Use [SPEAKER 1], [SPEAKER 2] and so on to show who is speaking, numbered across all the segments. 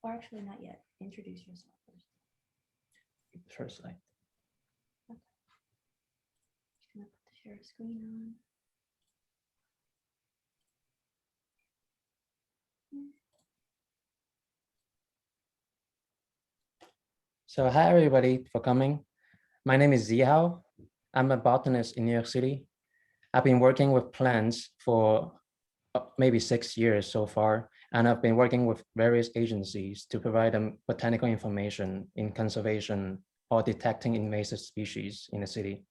[SPEAKER 1] Or actually not yet. Introduce yourself first.
[SPEAKER 2] First slide.
[SPEAKER 1] Okay. Just gonna put the share screen on.
[SPEAKER 2] So hi everybody for coming. My name is Zihao. I'm a botanist in New York City. I've been working with plants for maybe 6 years so far, and I've been working with various agencies to provide them botanical information in conservation or detecting invasive species in the city.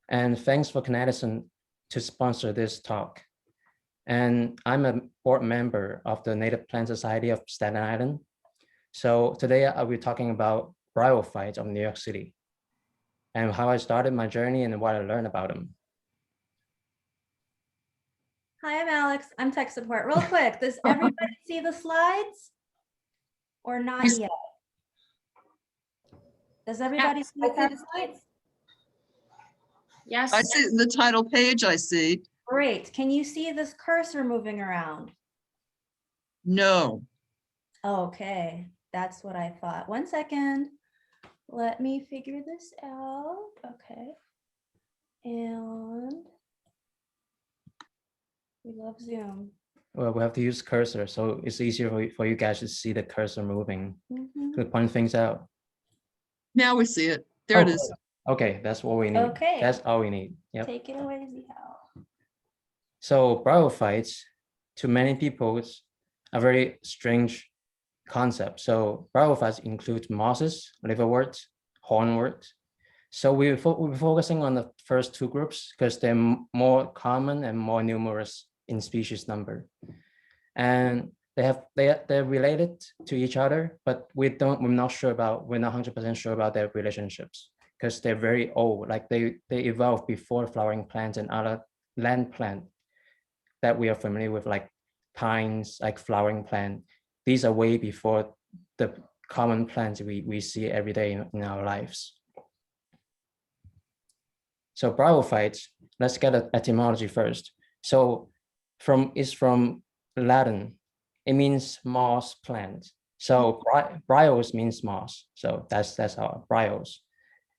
[SPEAKER 2] And thanks for Canadison to sponsor this talk. And I'm a board member of the Native Plant Society of Staten Island. So today I'll be talking about bryophytes of New York City and how I started my journey and what I learned about them.
[SPEAKER 1] Hi, I'm Alex. I'm tech support. Real quick, does everybody see the slides? Or not yet? Does everybody see the slides?
[SPEAKER 3] Yes.
[SPEAKER 4] I see the title page, I see.
[SPEAKER 1] Great. Can you see this cursor moving around?
[SPEAKER 4] No.
[SPEAKER 1] Okay, that's what I thought. 1 second. Let me figure this out. Okay. And we love Zoom.
[SPEAKER 2] Well, we have to use cursor, so it's easier for you guys to see the cursor moving to point things out.
[SPEAKER 4] Now we see it. There it is.
[SPEAKER 2] Okay, that's what we need.
[SPEAKER 1] Okay.
[SPEAKER 2] That's all we need. Yep.
[SPEAKER 1] Take it away, Zihao.
[SPEAKER 2] So bryophytes, to many people, it's a very strange concept. So bryophytes include mosses, liverworts, hornwort. So we're focusing on the first two groups because they're more common and more numerous in species number. And they're related to each other, but we're not 100% sure about their relationships because they're very old. Like they evolved before flowering plants and other land plant that we are familiar with, like pines, like flowering plant. These are way before the common plants we see every day in our lives. So bryophytes, let's get an etymology first. So it's from Latin. It means moss plant. So bryos means moss. So that's our bryos.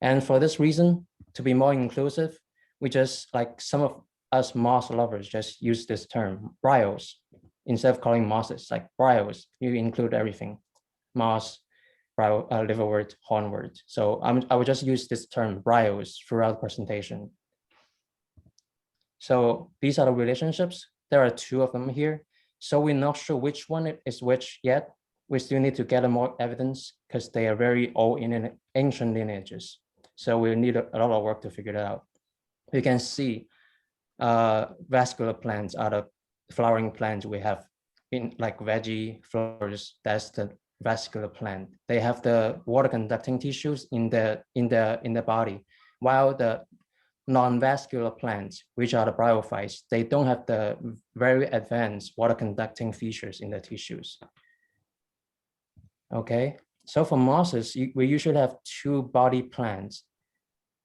[SPEAKER 2] And for this reason, to be more inclusive, we just, like some of us moss lovers just use this term, bryos, instead of calling mosses, like bryos, you include everything, moss, liverwort, hornwort. So I would just use this term, bryos, throughout the presentation. So these are the relationships. There are two of them here. So we're not sure which one is which yet. We still need to gather more evidence because they are very old in ancient lineages. So we need a lot of work to figure it out. You can see vascular plants are the flowering plants we have in, like veggie flowers. That's the vascular plant. They have the water conducting tissues in the body, while the non-vascular plants, which are the bryophytes, they don't have the very advanced water conducting features in the tissues. Okay, so for mosses, we usually have two body plants.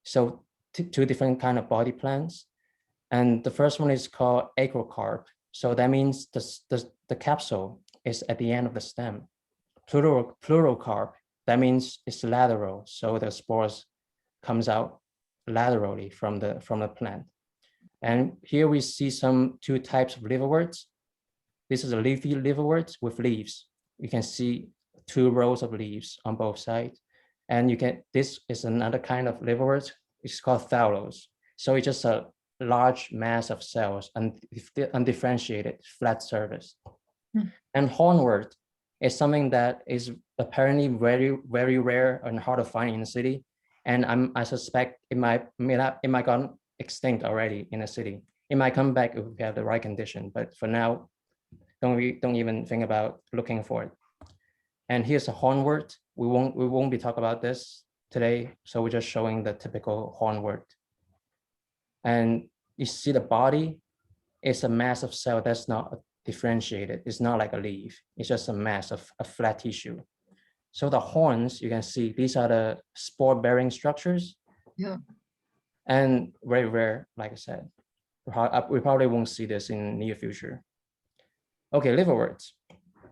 [SPEAKER 2] So two different kind of body plants. And the first one is called acrocarp. So that means the capsule is at the end of the stem. Pleurocarp, that means it's lateral. So the spores comes out laterally from the plant. And here we see two types of liverworts. This is a leafy liverwort with leaves. You can see 2 rows of leaves on both sides. And this is another kind of liverwort. It's called thallus. So it's just a large mass of cells and undifferentiated flat surface. And hornwort is something that is apparently very, very rare and hard to find in the city. And I suspect it might gone extinct already in the city. It might come back if we have the right condition, but for now, don't even think about looking for it. And here's a hornwort. We won't be talking about this today, so we're just showing the typical hornwort. And you see the body is a mass of cell that's not differentiated. It's not like a leaf. It's just a mass of a flat tissue. So the horns, you can see, these are the spore-bearing structures.
[SPEAKER 4] Yeah.
[SPEAKER 2] And very rare, like I said. We probably won't see this in the near future. Okay, liverworts.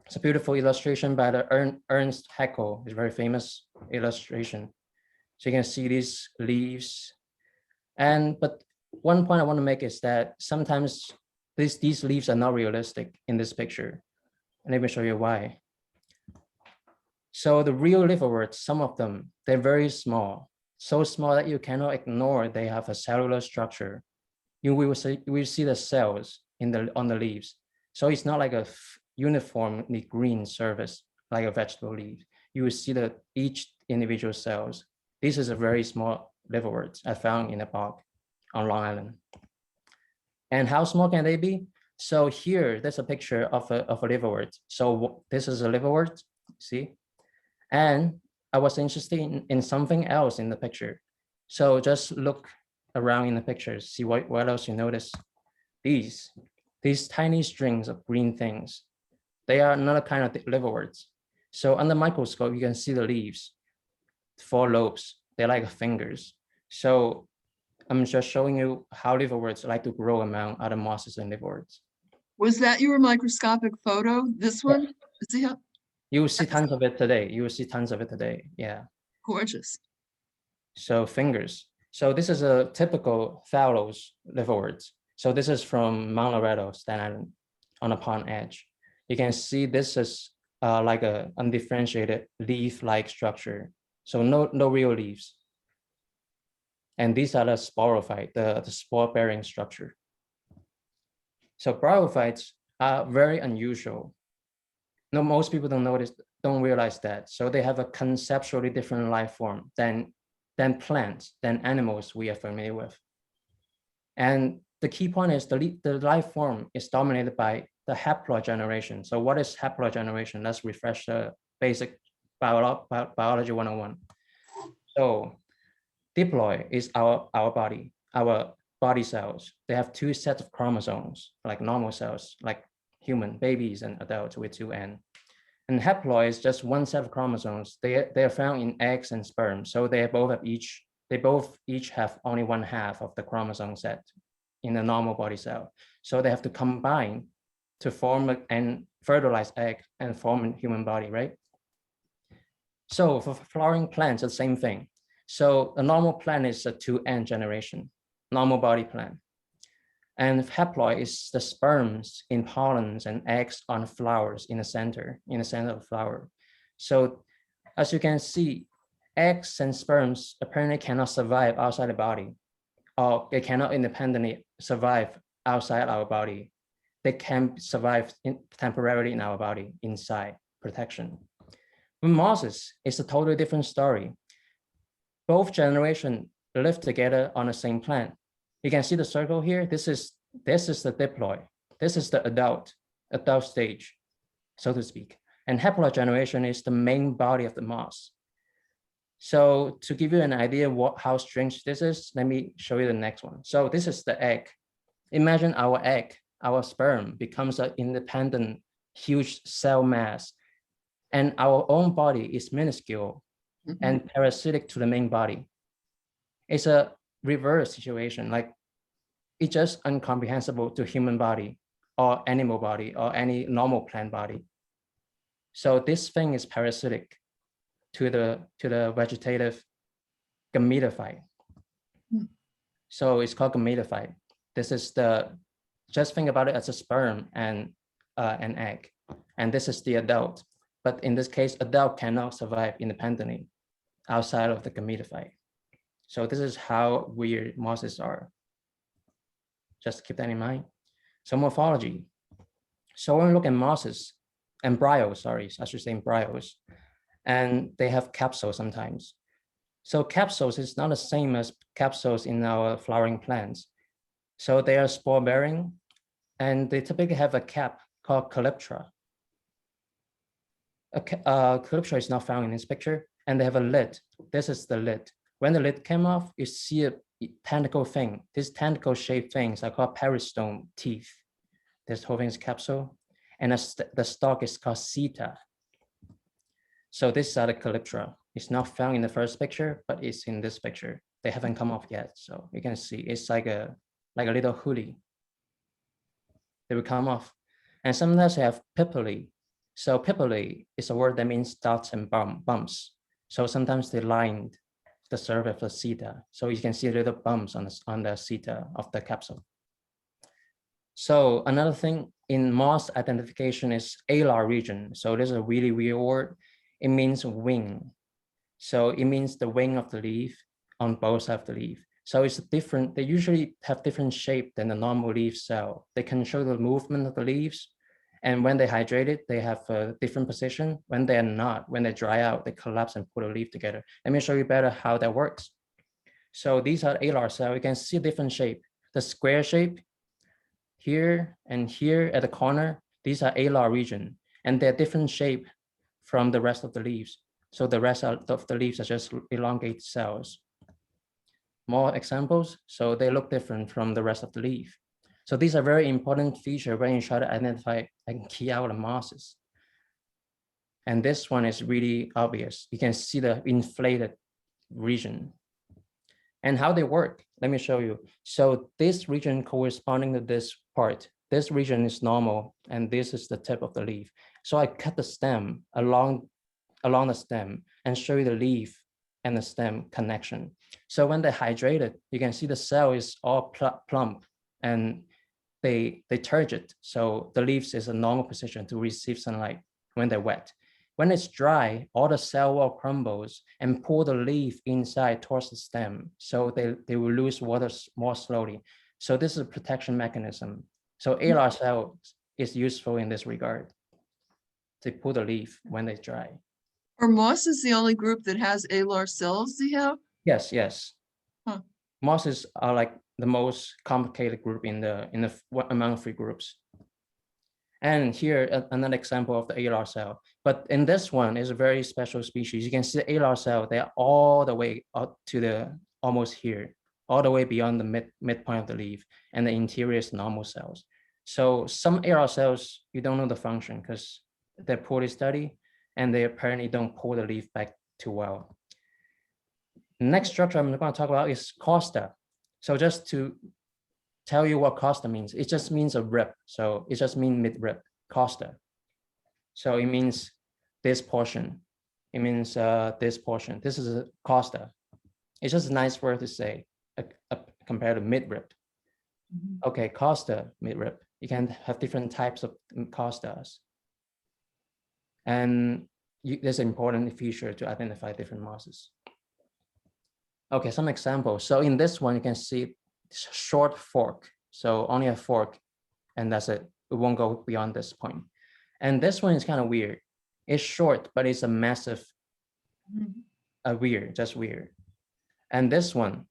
[SPEAKER 2] It's a beautiful illustration by the Ernst Haeckel. It's a very famous illustration. So you can see these leaves. But one point I want to make is that sometimes these leaves are not realistic in this picture. And let me show you why. So the real liverworts, some of them, they're very small, so small that you cannot ignore they have a cellular structure. We will see the cells on the leaves. So it's not like a uniformly green surface like a vegetable leaf. You will see that each individual cells. This is a very small liverworts I found in a bog on Long Island. And how small can they be? So here, there's a picture of a liverwort. So this is a liverwort, see? And I was interested in something else in the picture. So just look around in the pictures, see what else you notice. These tiny strings of green things, they are another kind of liverworts. So under microscope, you can see the leaves, 4 lobes, they're like fingers. So I'm just showing you how liverworts like to grow among other mosses and liverworts.
[SPEAKER 4] Was that your microscopic photo? This one? See how
[SPEAKER 2] You will see tons of it today. You will see tons of it today. Yeah.
[SPEAKER 4] gorgeous.
[SPEAKER 2] So fingers. So this is a typical Thallow's liverworts. So this is from Mount Loretto, Staten Island, on a pond edge. You can see this is like a undifferentiated leaf-like structure. So no real leaves. And these are the sporophyte, the spore-bearing structure. So bryophytes are very unusual. No, most people don't realize that. So they have a conceptually different life form than plants, than animals we are familiar with. And the key point is the life form is dominated by the haploid generation. So what is haploid generation? Let's refresh the basic biology 101. So diploid is our body cells. They have 2 sets of chromosomes, like normal cells, like human babies and adults with 2 N. And haploid is just 1 set of chromosomes. They are found in eggs and sperm. So they both each have only 1/2 of the chromosome set in a normal body cell. So they have to combine to form and fertilize egg and form a human body, right? So for flowering plants, the same thing. So a normal plant is a 2N generation, normal body plant. And haploid is the sperms in pollens and eggs on flowers in the center of the flower. So as you can see, eggs and sperms apparently cannot survive outside the body, or they cannot independently survive outside our body. They can survive temporarily in our body, inside, protection. With mosses, it's a totally different story. Both generations live together on the same plant. You can see the circle here. This is the diploid. This is the adult stage, so to speak. And haploid generation is the main body of the moss. So to give you an idea how strange this is, let me show you the next one. So this is the egg. Imagine our egg, our sperm becomes an independent, huge cell mass, and our own body is minuscule and parasitic to the main body. It's a reverse situation, like it's just incomprehensible to human body or animal body or any normal plant body. So this thing is parasitic to the vegetative gametophyte. So it's called gametophyte. This is just think about it as a sperm and an egg. And this is the adult. But in this case, adult cannot survive independently outside of the gametophyte. So this is how weird mosses are. Just keep that in mind. So morphology. So when we look at mosses and bryos, I should say bryos, and they have capsules sometimes. So capsules is not the same as capsules in our flowering plants. So they are spore bearing, and they typically have a cap called calyptra. Calyptra is not found in this picture, and they have a lid. This is the lid. When the lid came off, you see a tentacle thing. These tentacle-shaped things are called peristome teeth. This whole thing is capsule, and the stalk is called seta. So this is the calyptra. It's not found in the first picture, but it's in this picture. They haven't come off yet, so you can see it's like a little hoodie. They will come off, and sometimes they have papillae. So pipuli is a word that means dots and bumps. So sometimes they lined the surface of the seta. So you can see little bumps on the seta of the capsule. So another thing in moss identification is alar region. So this is a really weird word. It means wing. So it means the wing of the leaf on both sides of the leaf. So it's different. They usually have different shape than the normal leaf cell. They can show the movement of the leaves. And when they hydrated, they have a different position. When they're not, when they dry out, they collapse and put a leaf together. Let me show you better how that works. So these are alar cells. You can see a different shape. The square shape here and here at the corner, these are alar region, and they're different shape from the rest of the leaves. So the rest of the leaves are just elongated cells. More examples. So they look different from the rest of the leaf. So these are very important features when you try to identify and key out the mosses. And this one is really obvious. You can see the inflated region. And how they work, let me show you. So this region corresponding to this part, this region is normal, and this is the tip of the leaf. So I cut the stem along the stem and show you the leaf and the stem connection. So when they're hydrated, you can see the cell is all plump and they turgid. So the leaves is a normal position to receive sunlight when they're wet. When it's dry, all the cell wall crumbles and pull the leaf inside towards the stem. So they will lose water more slowly. So this is a protection mechanism. So alar cell is useful in this regard to pull the leaf when they dry.
[SPEAKER 4] Are mosses the only group that has alar cells, Zihao?
[SPEAKER 2] Yes, yes.
[SPEAKER 4] Huh.
[SPEAKER 2] Mosses are like the most complicated group among 3 groups. And here another example of the alar cell. But in this one is a very special species. You can see the alar cell, they're all the way up to the almost here, all the way beyond the midpoint of the leaf, and the interior is normal cells. So some alar cells, you don't know the function because they're poorly studied and they apparently don't pull the leaf back too well. Next structure I'm going to talk about is costa. So just to tell you what costa means, it just means a rib. So it just means mid-rib, costa. So it means this portion. It means this portion. This is a costa. It's just a nice word to say compared to mid-rib. Okay, costa, mid-rib. You can have different types of costas. And there's an important feature to identify different mosses. Okay, some examples. So in this one, you can see short fork. So only a fork, and that's it. It won't go beyond this point. And this one is kind of weird. It's short, but it's a massive, just weird. And this one,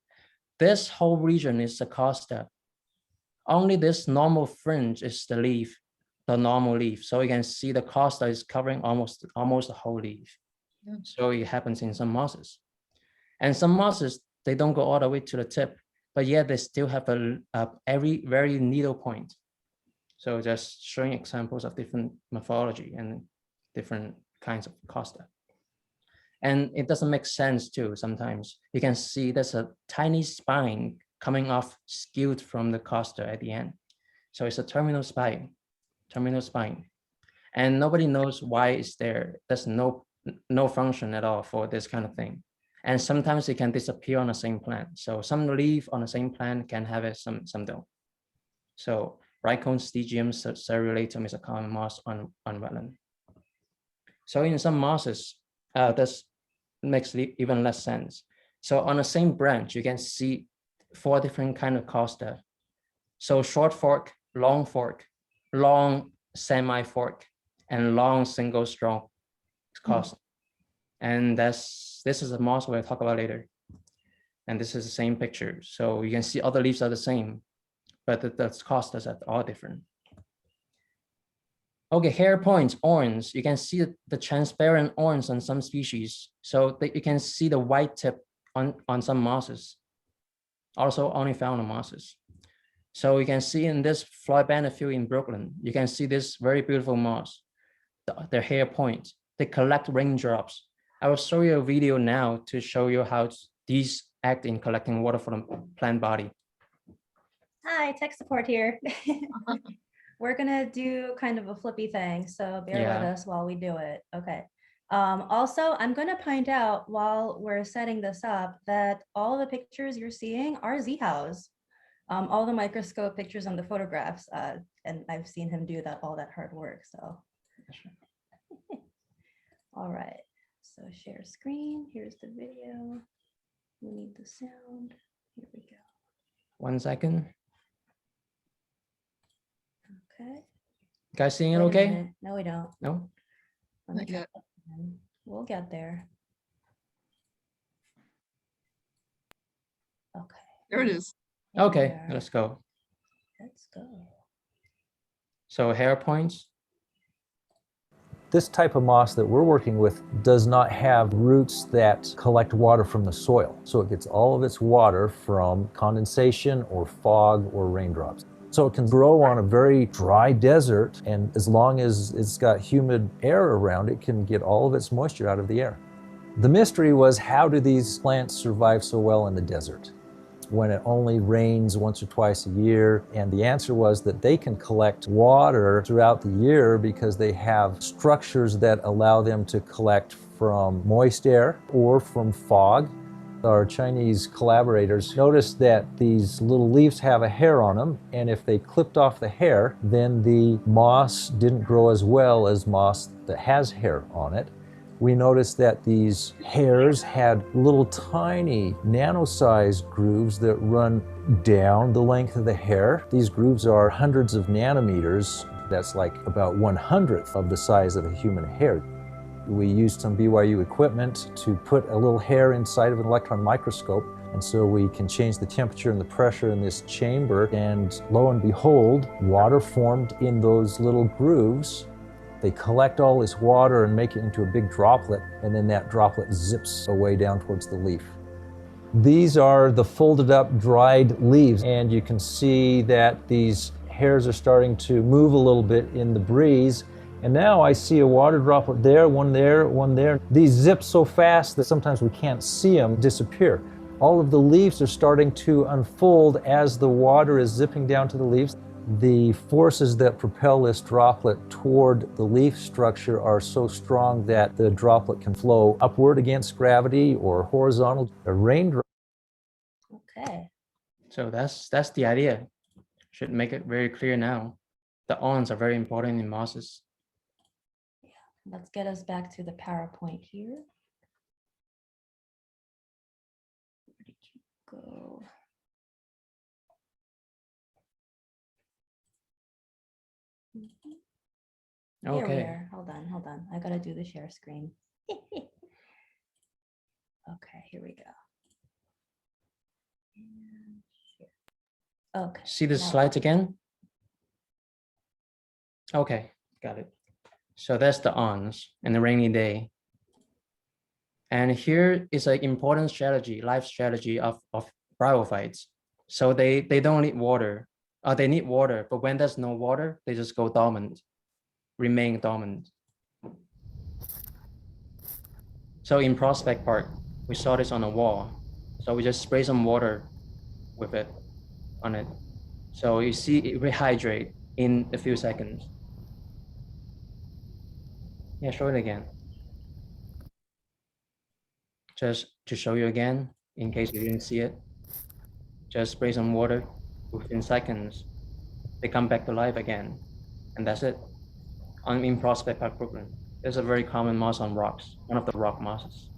[SPEAKER 2] this whole region is the costa. Only this normal fringe is the leaf, the normal leaf. So you can see the costa is covering almost the whole leaf. Yeah. So it happens in some mosses. And some mosses, they don't go all the way to the tip, but yet they still have a very needle point. So just showing examples of different morphology and different kinds of costa. And it doesn't make sense too sometimes. You can see there's a tiny spine coming off skewed from the costa at the end. So it's a terminal spine. And nobody knows why it's there. There's no function at all for this kind of thing. And sometimes it can disappear on the same plant. So some leaf on the same plant can have it, some don't. So Rhicon Stygium cerulatum is a common moss on wetland. So in some mosses, this makes even less sense. So on the same branch, you can see 4 different kinds of costa. So short fork, long semi-fork, and long single strong costa. And this is a moss we'll talk about later. And this is the same picture. So you can see other leaves are the same, but the costas are all different. Okay, hair points, horns. You can see the transparent horns on some species. So you can see the white tip on some mosses. Also only found on mosses. So you can see in this Floydbanner field in Brooklyn, you can see this very beautiful moss, their hair points. They collect raindrops. I will show you a video now to show you how these act in collecting water from the plant body.
[SPEAKER 1] Hi, tech support here. We're gonna do kind of a flippy thing, so bear with
[SPEAKER 2] Yeah.
[SPEAKER 1] us while we do it. Okay. Also, I'm gonna point out while we're setting this up that all the pictures you're seeing are Zihao's. All the microscope pictures and the photographs, and I've seen him do all that hard work. So, all right. So share screen. Here's the video. We need the sound. Here we go.
[SPEAKER 2] 1 second.
[SPEAKER 1] Okay.
[SPEAKER 2] Guys seeing it
[SPEAKER 1] Wait a
[SPEAKER 2] okay?
[SPEAKER 1] minute. No, we don't.
[SPEAKER 2] No?
[SPEAKER 1] Let me
[SPEAKER 4] Not yet.
[SPEAKER 1] try again. We'll get there. Okay.
[SPEAKER 4] There it is.
[SPEAKER 2] Okay,
[SPEAKER 1] There.
[SPEAKER 2] let's go.
[SPEAKER 1] Let's go.
[SPEAKER 2] So hair points.
[SPEAKER 3] This type of moss that we're working with does not have roots that collect water from the soil. So it gets all of its water from condensation or fog or raindrops. So it can grow on a very dry desert, and as long as it's got humid air around, it can get all of its moisture out of the air. The mystery was, how do these plants survive so well in the desert when it only rains once or twice a year? And the answer was that they can collect water throughout the year because they have structures that allow them to collect from moist air or from fog. Our Chinese collaborators noticed that these little leaves have a hair on them, and if they clipped off the hair, then the moss didn't grow as well as moss that has hair on it. We noticed that these hairs had little tiny nano-sized grooves that run down the length of the hair. These grooves are hundreds of nanometers. That's like about 1/100th of the size of a human hair. We used some BYU equipment to put a little hair inside of an electron microscope, and so we can change the temperature and the pressure in this chamber, and lo and behold, water formed in those little grooves. They collect all this water and make it into a big droplet, and then that droplet zips away down towards the leaf. These are the folded up dried leaves, and you can see that these hairs are starting to move a little bit in the breeze. And now I see a water droplet there, one there, one there. These zip so fast that sometimes we can't see them disappear. All of the leaves are starting to unfold as the water is zipping down to the leaves. The forces that propel this droplet toward the leaf structure are so strong that the droplet can flow upward against gravity or horizontal. A raindrop.
[SPEAKER 1] Okay.
[SPEAKER 2] So that's the idea. Should make it very clear now. The ons are very important in mosses.
[SPEAKER 1] Let's get us back to the PowerPoint here. Where did you go? Here we
[SPEAKER 2] Okay.
[SPEAKER 1] are. Hold on. I gotta do the share screen. Okay, here we go. And share. Okay.
[SPEAKER 2] See the
[SPEAKER 1] now-
[SPEAKER 2] slides again? Okay, got it. So that's the ons and the rainy day. And here is an important strategy, life strategy of bryophytes. So they don't need water. They need water, but when there's no water, they just go dormant, remain dormant. So in Prospect Park, we saw this on a wall. So we just spray some water with it on it. So you see it rehydrate in a few seconds. Yeah, show it again. Just to show you again, in case you didn't see it. Just spray some water within seconds. They come back to life again. And that's it. In Prospect Park, Brooklyn. There's a very common moss on rocks, one of the rock mosses.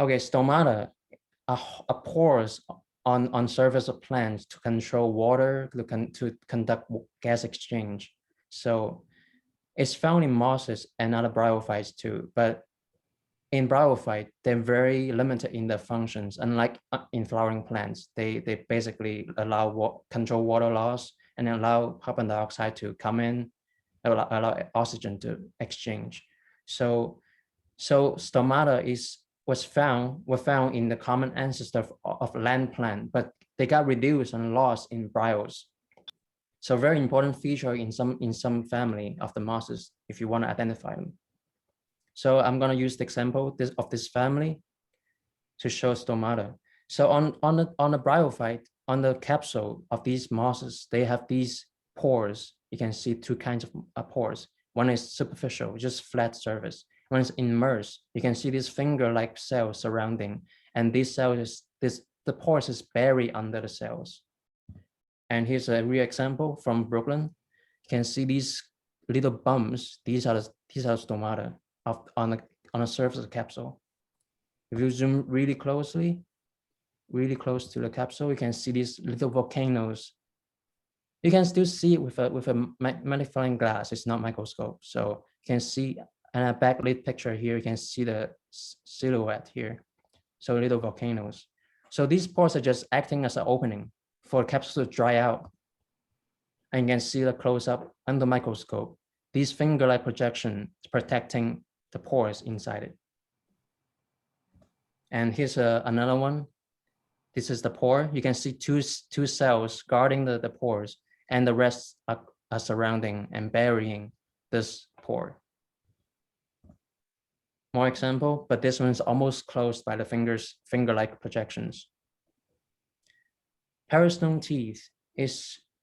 [SPEAKER 2] Okay, stomata are pores on surface of plants to control water, to conduct gas exchange. So it's found in mosses and other bryophytes too, but in bryophyte, they're very limited in their functions. Unlike in flowering plants, they basically control water loss and allow carbon dioxide to come in, allow oxygen to exchange. So stomata were found in the common ancestor of land plant, but they got reduced and lost in bryos. So very important feature in some family of the mosses if you want to identify them. So I'm going to use the example of this family to show stomata. So on the bryophyte, on the capsule of these mosses, they have these pores, you can see two kinds of pores. One is superficial, just flat surface. One is immersed. You can see this finger-like cells surrounding, and these cells the pores is buried under the cells. And here's a real example from Brooklyn. You can see these little bumps. These are stomata on the surface of the capsule. If you zoom really close to the capsule, you can see these little volcanoes. You can still see it with a magnifying glass. It's not microscope. So you can see in a backlit picture here, you can see the silhouette here. So little volcanoes. So these pores are just acting as an opening for the capsule to dry out. And you can see the close-up under microscope. These finger-like projection is protecting the pores inside it. And here's another one. This is the pore. You can see two cells guarding the pores, and the rest are surrounding and burying this pore. More example, but this one's almost closed by the finger-like projections. Peristome teeth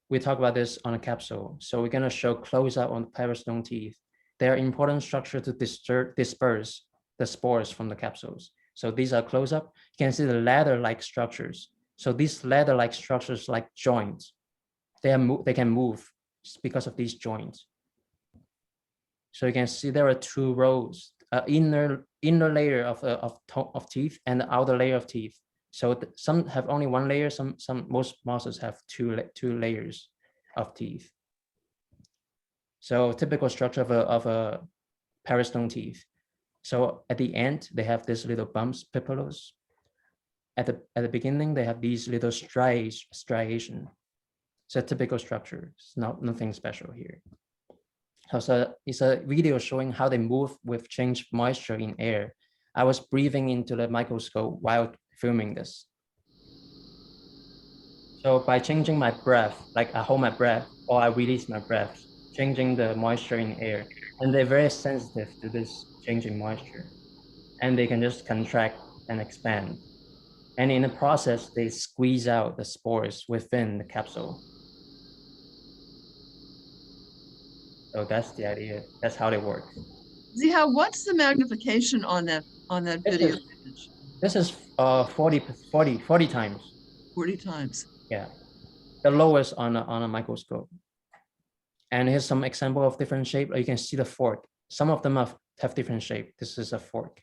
[SPEAKER 2] we talk about this on a capsule. So we're gonna show close up on the peristome teeth. They are important structure to disperse the spores from the capsules. So these are close up. You can see the ladder-like structures. So these ladder-like structures like joints, they can move because of these joints. So you can see there are two rows, inner layer of teeth and the outer layer of teeth. So some have only one layer, most mosses have two layers of teeth. So typical structure of a peristome teeth. So at the end, they have these little bumps, pupillus. At the beginning, they have these little striation. So typical structure. It's nothing special here. So it's a video showing how they move with changed moisture in air. I was breathing into the microscope while filming this. So by changing my breath, like I hold my breath or I release my breath, changing the moisture in air, and they're very sensitive to this changing moisture, and they can just contract and expand. And in the process, they squeeze out the spores within the capsule. So that's the idea. That's how they work.
[SPEAKER 4] Zihao, what's the magnification on that video image?
[SPEAKER 2] This is 40 times.
[SPEAKER 4] 40 times.
[SPEAKER 2] Yeah, the lowest on a microscope. And here's some example of different shape. You can see the fork. Some of them have different shape. This is a fork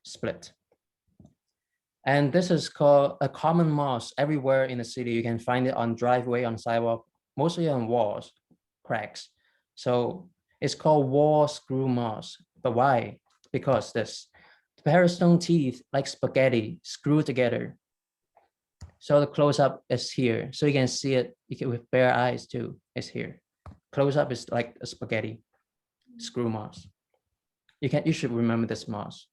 [SPEAKER 2] split. And this is called a common moss everywhere in the city. You can find it on driveway, on sidewalk, mostly on walls, cracks. So it's called wall screw moss. But why? Because the peristome teeth, like spaghetti, screw together. So the close-up is here. So you can see it with bare eyes too. It's here. Close-up is like a spaghetti screw moss. You should remember this moss,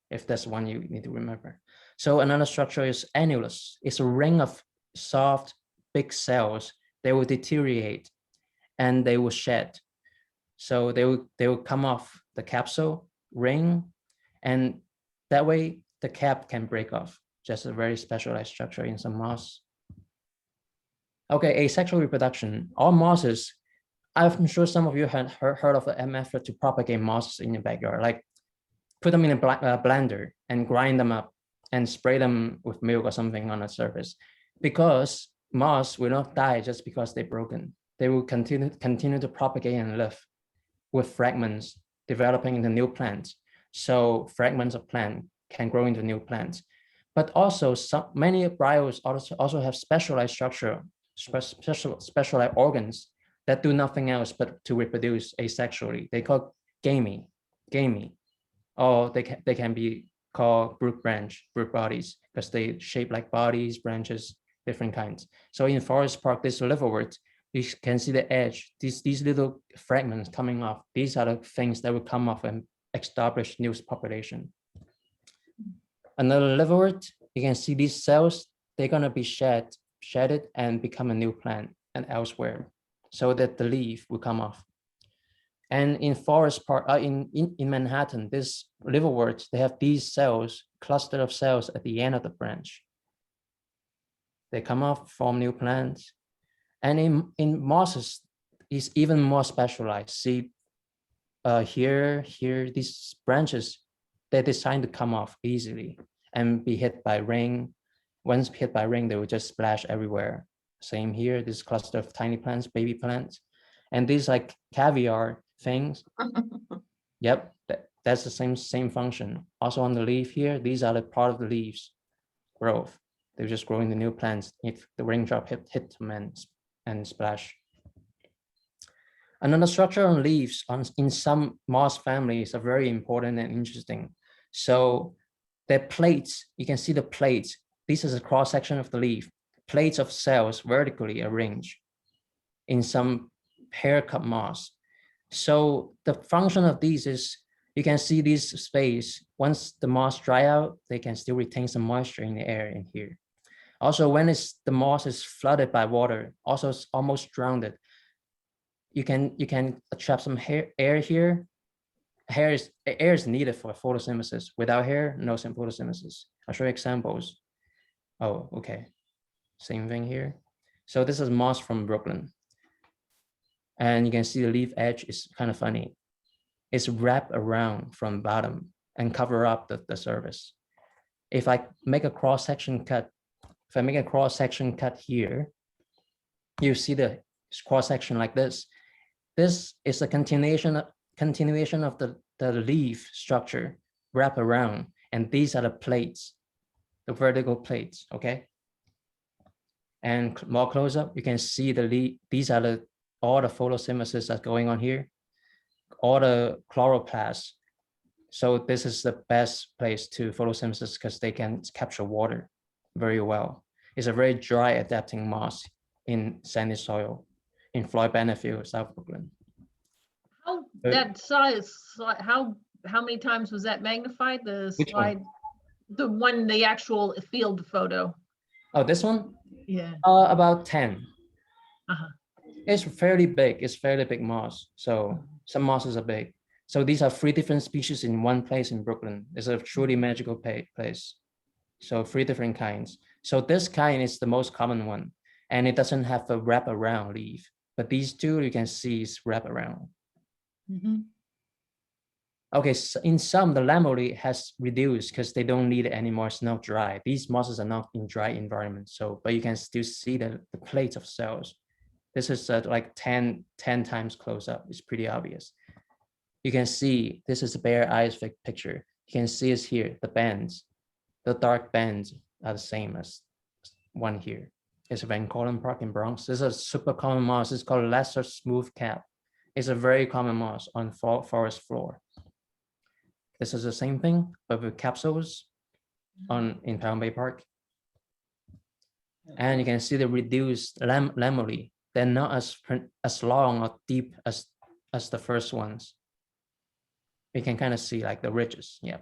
[SPEAKER 2] if that's one you need to remember. So another structure is annulus. It's a ring of soft, big cells. They will deteriorate and they will shed. So they will come off the capsule ring, and that way the cap can break off. Just a very specialized structure in some moss. Okay, asexual reproduction. All mosses, I'm sure some of you have heard of a method to propagate mosses in your backyard, like put them in a blender and grind them up and spray them with milk or something on the surface. Because moss will not die just because they're broken. They will continue to propagate and live with fragments developing into new plants. So fragments of plant can grow into new plants. But also many bryos also have specialized structure, specialized organs that do nothing else but to reproduce asexually. They call gamete, or they can be called root bodies, because they shape like bodies, branches, different kinds. So in forest park, this liverwort, you can see the edge, these little fragments coming off. These are the things that will come off and establish new population. Another liverwort, you can see these cells, they're gonna be shedded and become a new plant and elsewhere, so that the leaf will come off. And in forest park, in Manhattan, this liverworts, they have these cells, cluster of cells at the end of the branch. They come off, form new plants. And in mosses, is even more specialized. See, here, these branches, they're designed to come off easily and be hit by rain. Once hit by rain, they will just splash everywhere. Same here, this cluster of tiny plants, baby plants. And these like caviar things, yep, that's the same function. Also on the leaf here, these are the part of the leaves growth. They're just growing the new plants if the raindrop hit them and splash. Another structure on leaves in some moss families are very important and interesting. So the plates, you can see the plates. This is a cross section of the leaf. Plates of cells vertically arranged in some haircut moss. So the function of these is you can see this space. Once the moss dry out, they can still retain some moisture in the air in here. Also, when the moss is flooded by water, also it's almost drowned. You can trap some air here. Air is needed for photosynthesis. Without air, no photosynthesis. I'll show you examples. Oh, okay. Same thing here. So this is moss from Brooklyn. And you can see the leaf edge is kind of funny. It's wrapped around from bottom and cover up the surface. If I make a cross-section cut, here, you see the cross-section like this. This is a continuation of the leaf structure wrap around, and these are the plates, the vertical plates, okay? And more close up, you can see these are all the photosynthesis that's going on here, all the chloroplasts. So this is the best place to photosynthesis because they can capture water very well. It's a very dry adapting moss in sandy soil in Floyd Benefield, South Brooklyn.
[SPEAKER 5] How that size, how many times was that magnified? The
[SPEAKER 2] Which
[SPEAKER 5] slide, the actual field photo.
[SPEAKER 2] Oh, this one?
[SPEAKER 5] Yeah.
[SPEAKER 2] About 10.
[SPEAKER 5] Uh-huh.
[SPEAKER 2] It's fairly big. It's fairly big moss. So some mosses are big. So these are 3 different species in one place in Brooklyn. It's a truly magical place. So 3 different kinds. So this kind is the most common one, and it doesn't have a wrap around leaf. But these 2 you can see is wrap around.
[SPEAKER 5] Mm-hmm.
[SPEAKER 2] Okay, so in some, the lamellate has reduced because they don't need it anymore. It's not dry. These mosses are not in dry environment. So, but you can still see the plates of cells. This is like 10 times close up. It's pretty obvious. You can see, this is a bare eyes picture. You can see it's here, the bands. The dark bands are the same as one here. It's Van Cortlandt Park in Bronx. This is a super common moss. It's called lesser smooth cap. It's a very common moss on forest floor. This is the same thing, but with capsules in Palm Bay Park. And you can see the reduced lamellate. They're not as long or deep as the first ones. You can kind of see like the ridges, yeah.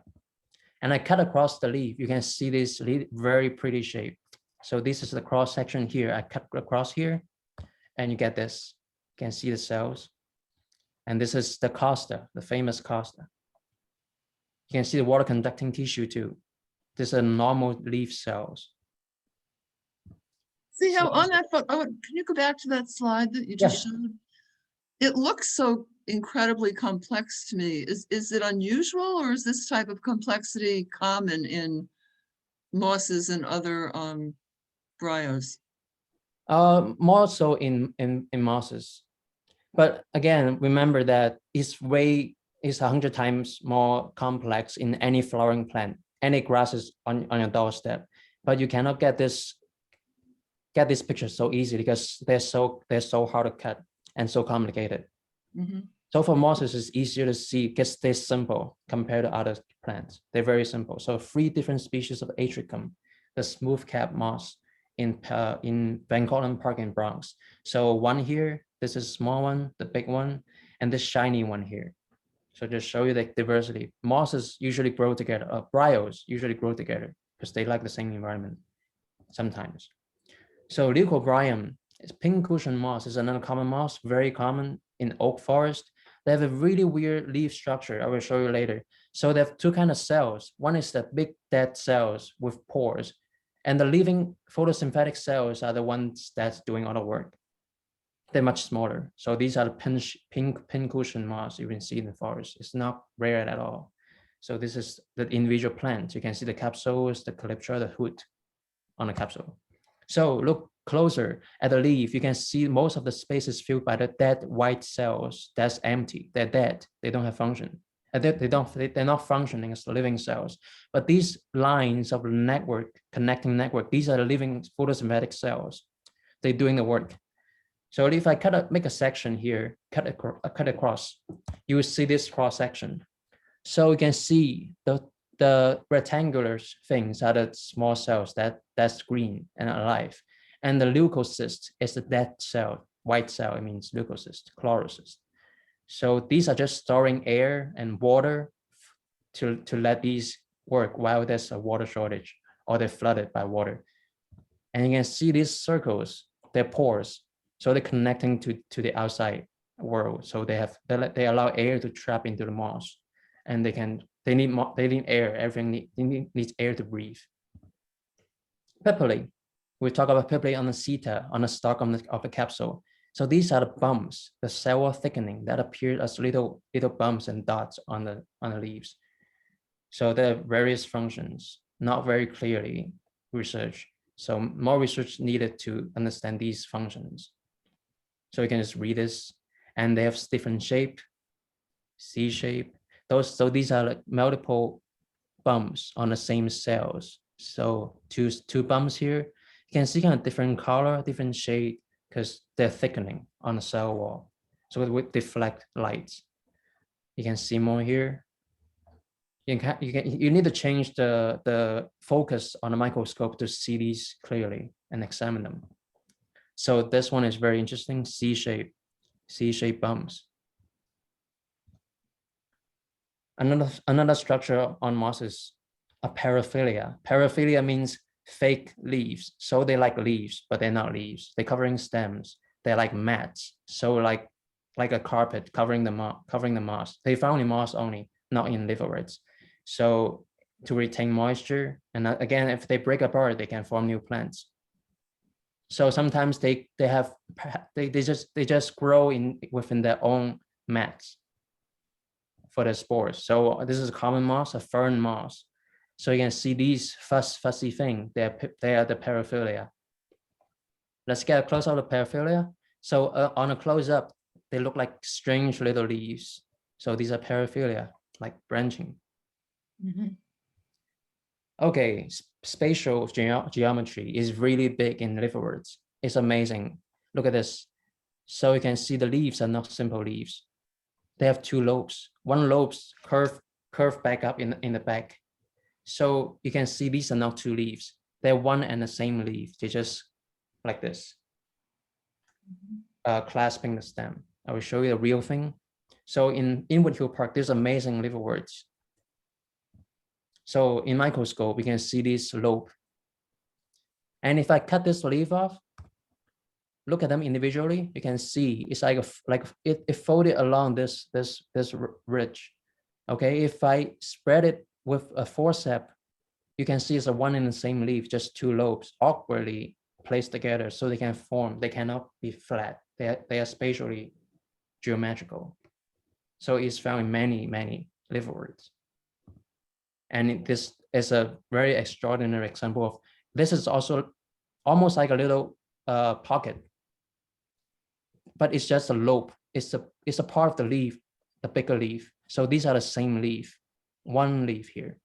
[SPEAKER 2] And I cut across the leaf. You can see this very pretty shape. So this is the cross section here. I cut across here, and you get this. You can see the cells. And this is the costa, the famous costa. You can see the water conducting tissue too. This is normal leaf cells.
[SPEAKER 4] See how
[SPEAKER 2] So-
[SPEAKER 4] on that photo, can you go back to that slide that you just showed? It looks so incredibly complex to me. Is it unusual, or is this type of complexity common in mosses and other bryos?
[SPEAKER 2] More so in mosses. But again, remember that it's 100 times more complex in any flowering plant, any grasses on your doorstep. But you cannot get this picture so easily because they're so hard to cut and so complicated.
[SPEAKER 4] Mm-hmm.
[SPEAKER 2] So for mosses, it's easier to see because they're simple compared to other plants. They're very simple. So 3 different species of Atricum, the smooth cap moss in Van Cortlandt Park in Bronx. So one here, this is a small one, the big one, and this shiny one here. So just show you the diversity. Mosses usually grow together. Bryos usually grow together because they like the same environment sometimes. So Leucobryum is pink cushion moss is another common moss, very common in oak forest. They have a really weird leaf structure. I will show you later. So they have 2 kinds of cells. One is the big dead cells with pores, and the living photosynthetic cells are the ones that's doing all the work. they're much smaller. So these are the pink pincushion moss you can see in the forest. It's not rare at all. So this is the individual plant. You can see the capsules, the calyptra, the hood on the capsule. So look closer at the leaf. You can see most of the space is filled by the dead white cells. That's empty. They're dead. They don't have function. They're not functioning as living cells. But these lines of the network, connecting network, these are the living photosynthetic cells. They're doing the work. So if I make a section here, cut across, you will see this cross section. So you can see the rectangular things are the small cells that's green and alive. And the leukocyst is the dead cell, white cell, it means leukocyst, chlorocyst. So these are just storing air and water to let these work while there's a water shortage or they're flooded by water. And you can see these circles, they're pores. So they're connecting to the outside world. So they allow air to trap into the moss, and they need air. Everything needs air to breathe. Papillae, we talk about papillae on the seta, on the stalk of the capsule. So these are the bumps, the cell wall thickening that appear as little bumps and dots on the leaves. So there are various functions, not very clearly researched. So more research needed to understand these functions. So you can just read this, and they have different shape, C shape. So these are like multiple bumps on the same cells. So two bumps here, you can see kind of different color, different shade, because they're thickening on the cell wall. So it would deflect lights. You can see more here. You need to change the focus on the microscope to see these clearly and examine them. So this one is very interesting, C-shape bumps. Another structure on moss is a paraphilia. Paraphilia means fake leaves. So they like leaves, but they're not leaves. They're covering stems. They're like mats. So like a carpet covering the moss. They found in moss only, not in liverworts. So to retain moisture, and again, if they break apart, they can form new plants. So sometimes they just grow within their own mats for the spores. So this is a common moss, a fern moss. So you can see these fussy thing. They are the paraphilia. Let's get a close up of the paraphilia. So on a close up, they look like strange little leaves. So these are paraphilia, like branching.
[SPEAKER 4] Mm-hmm.
[SPEAKER 2] Okay, spatial geometry is really big in liverworts. It's amazing. Look at this. So you can see the leaves are not simple leaves. They have two lobes. One lobe's curve back up in the back. So you can see these are not two leaves. They're one and the same leaf. They just like this, clasping the stem. I will show you the real thing. So in Woodhill Park, there's amazing liverworts. So in microscope, we can see this lobe. And if I cut this leaf off, look at them individually, you can see it's like it folded along this ridge. Okay, if I spread it with a forceps, you can see it's a one in the same leaf, just two lobes awkwardly placed together so they can form. They cannot be flat. They are spatially geometrical. So it's found in many liverworts. And this is a very extraordinary example of, this is also almost like a little pocket, but it's just a lobe. It's a part of the leaf, the bigger leaf. So these are the same leaf, one leaf here.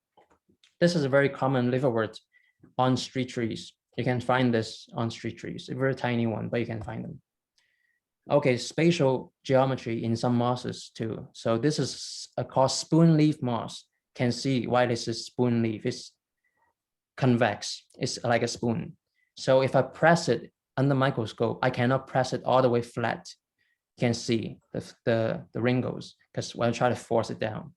[SPEAKER 2] This is a very common liverwort on street trees. You can find this on street trees, a very tiny one, but you can find them. Okay, spatial geometry in some mosses too. So this is called spoon leaf moss. Can see why this is spoon leaf. It's convex. It's like a spoon. So if I press it under microscope, I cannot press it all the way flat. You can see the wrinkles because when I try to force it down.